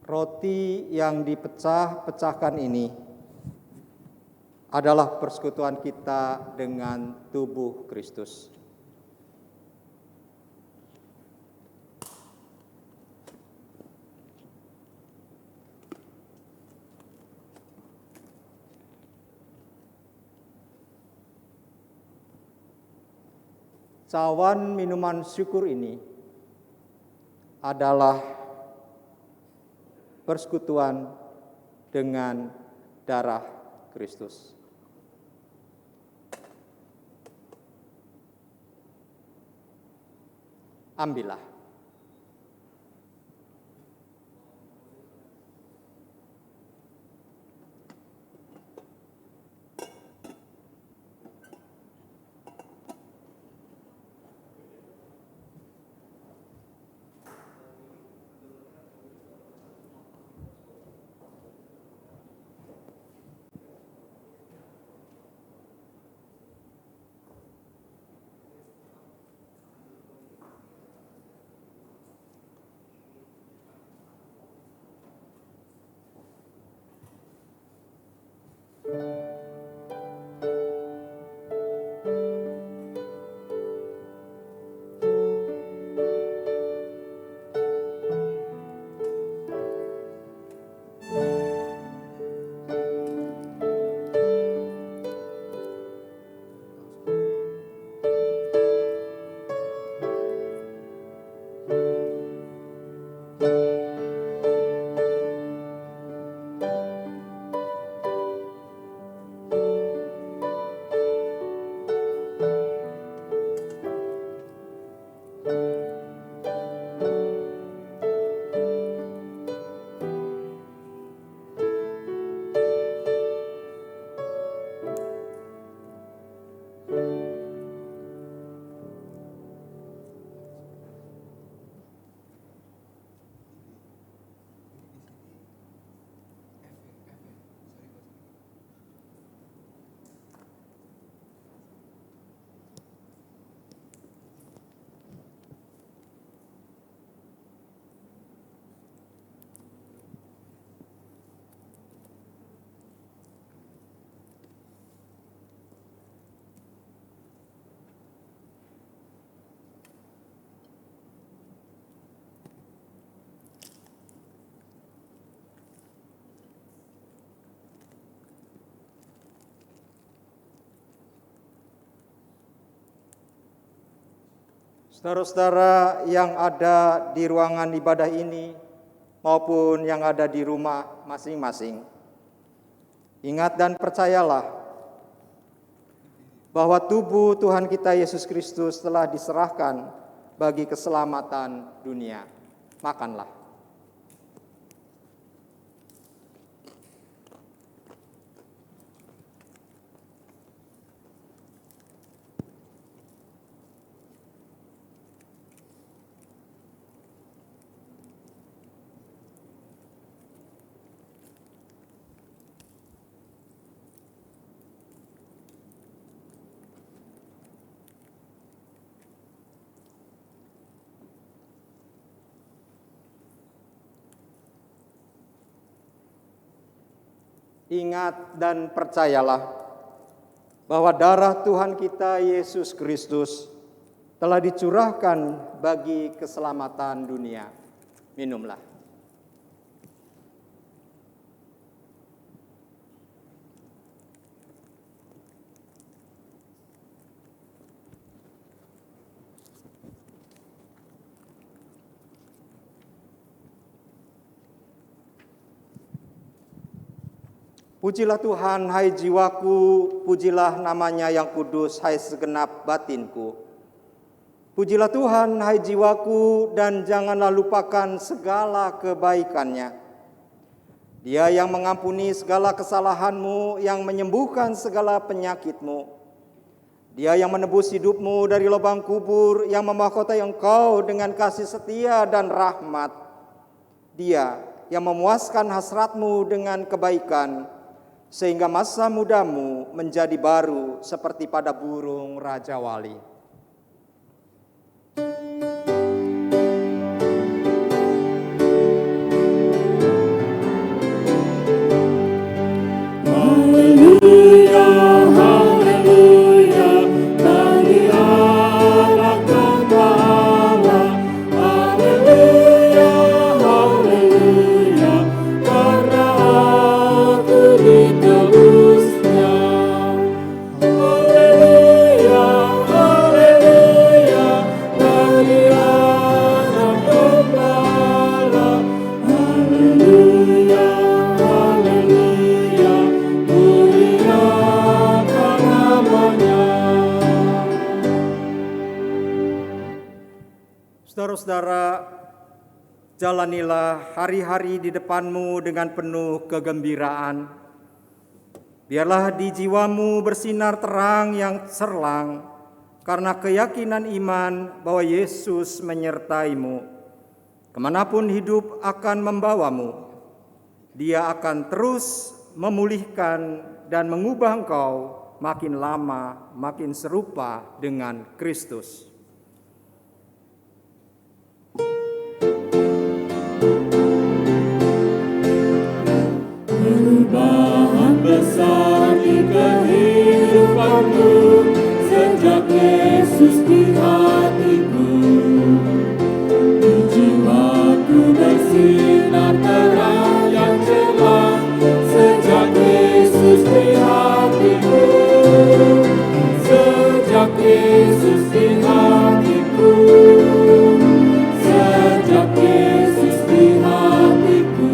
Roti yang dipecah-pecahkan ini adalah persekutuan kita dengan tubuh Kristus. Cawan minuman syukur ini adalah persekutuan dengan darah Kristus. Ambillah. Saudara-saudara yang ada di ruangan ibadah ini maupun yang ada di rumah masing-masing, ingat dan percayalah bahwa tubuh Tuhan kita Yesus Kristus telah diserahkan bagi keselamatan dunia. Makanlah. Ingat dan percayalah bahwa darah Tuhan kita Yesus Kristus telah dicurahkan bagi keselamatan dunia. Minumlah. Pujilah Tuhan, hai jiwaku, pujilah namanya yang kudus, hai segenap batinku. Pujilah Tuhan, hai jiwaku, dan janganlah lupakan segala kebaikannya. Dia yang mengampuni segala kesalahanmu, yang menyembuhkan segala penyakitmu. Dia yang menebus hidupmu dari lubang kubur, yang memahkotai engkau dengan kasih setia dan rahmat. Dia yang memuaskan hasratmu dengan kebaikan, sehingga masa mudamu menjadi baru seperti pada burung Raja Wali. Saudara-saudara, jalanilah hari-hari di depanmu dengan penuh kegembiraan. Biarlah di jiwamu bersinar terang yang cerlang karena keyakinan iman bahwa Yesus menyertaimu. Kemanapun hidup akan membawamu, Dia akan terus memulihkan dan mengubah engkau makin lama makin serupa dengan Kristus. Perubahan besar di kehidupanmu sejak Yesus di hatiku. Di jiwaku bersinar terang yang cemerlang sejak Yesus di hatiku. Sejak Yesus di hatiku. Sejak Yesus di hatiku.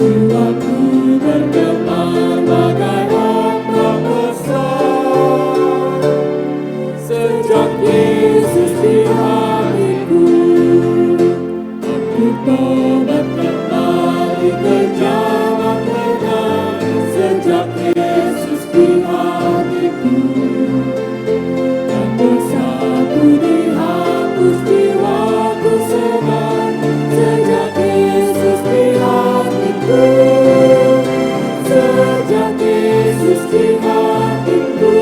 Jiwaku bergemar bagai ombak besar sejak Yesus di hatiku. Aku tobat kembali ke jalan benar sejak Yesus di hatiku. Dan dosaku dihapus, jiwaku senang sejak Yesus di hatiku. Sejak Yesus di hatiku.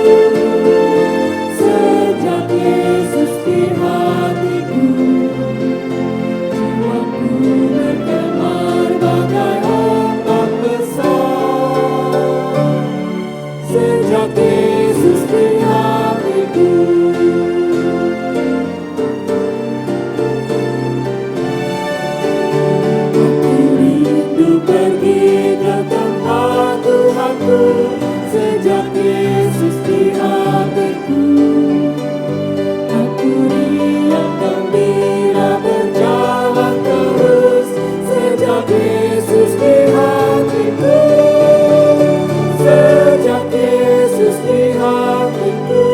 Sejak Yesus di hatiku. Jiwaku bergemar bagai ombak besar sejak Yesus di hatiku. Aku rindu pergi ke tempat Tuhanku sejak Yesus di hatiku. Aku riang gembira berjalan terus sejak Yesus di hatiku. Sejak Yesus di hatiku.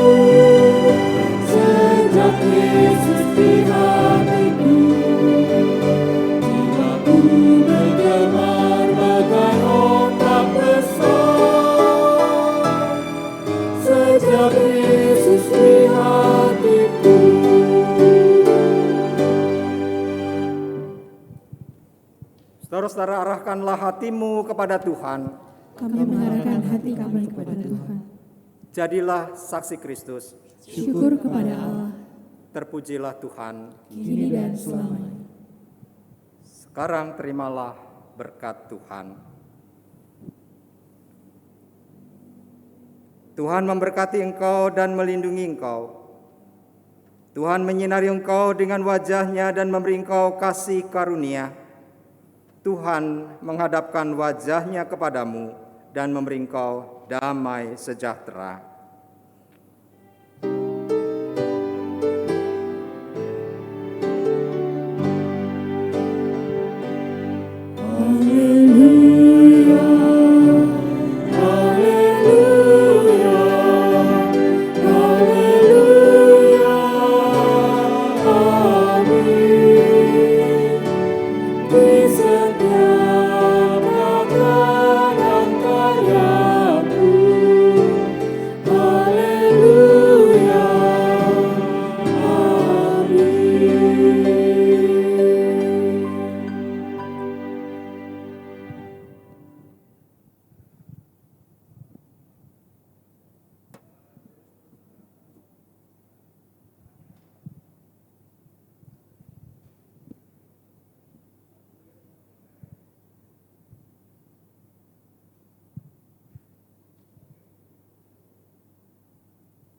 Sejak Yesus di hatiku. Jiwaku bergemar bagai ombak besar sejak Yesus di hatiku. Saudara-saudara, arahkanlah hatimu kepada Tuhan. Kami mengarahkan hati kami kepada Tuhan. Jadilah saksi Kristus. Syukur kepada Allah, Terpujilah Tuhan. kini dan selamanya. Sekarang terimalah berkat Tuhan. Tuhan memberkati engkau dan melindungi engkau. Tuhan menyinari engkau dengan wajah-Nya dan memberi engkau kasih karunia. Tuhan menghadapkan wajah-Nya kepadamu dan memberi engkau damai sejahtera.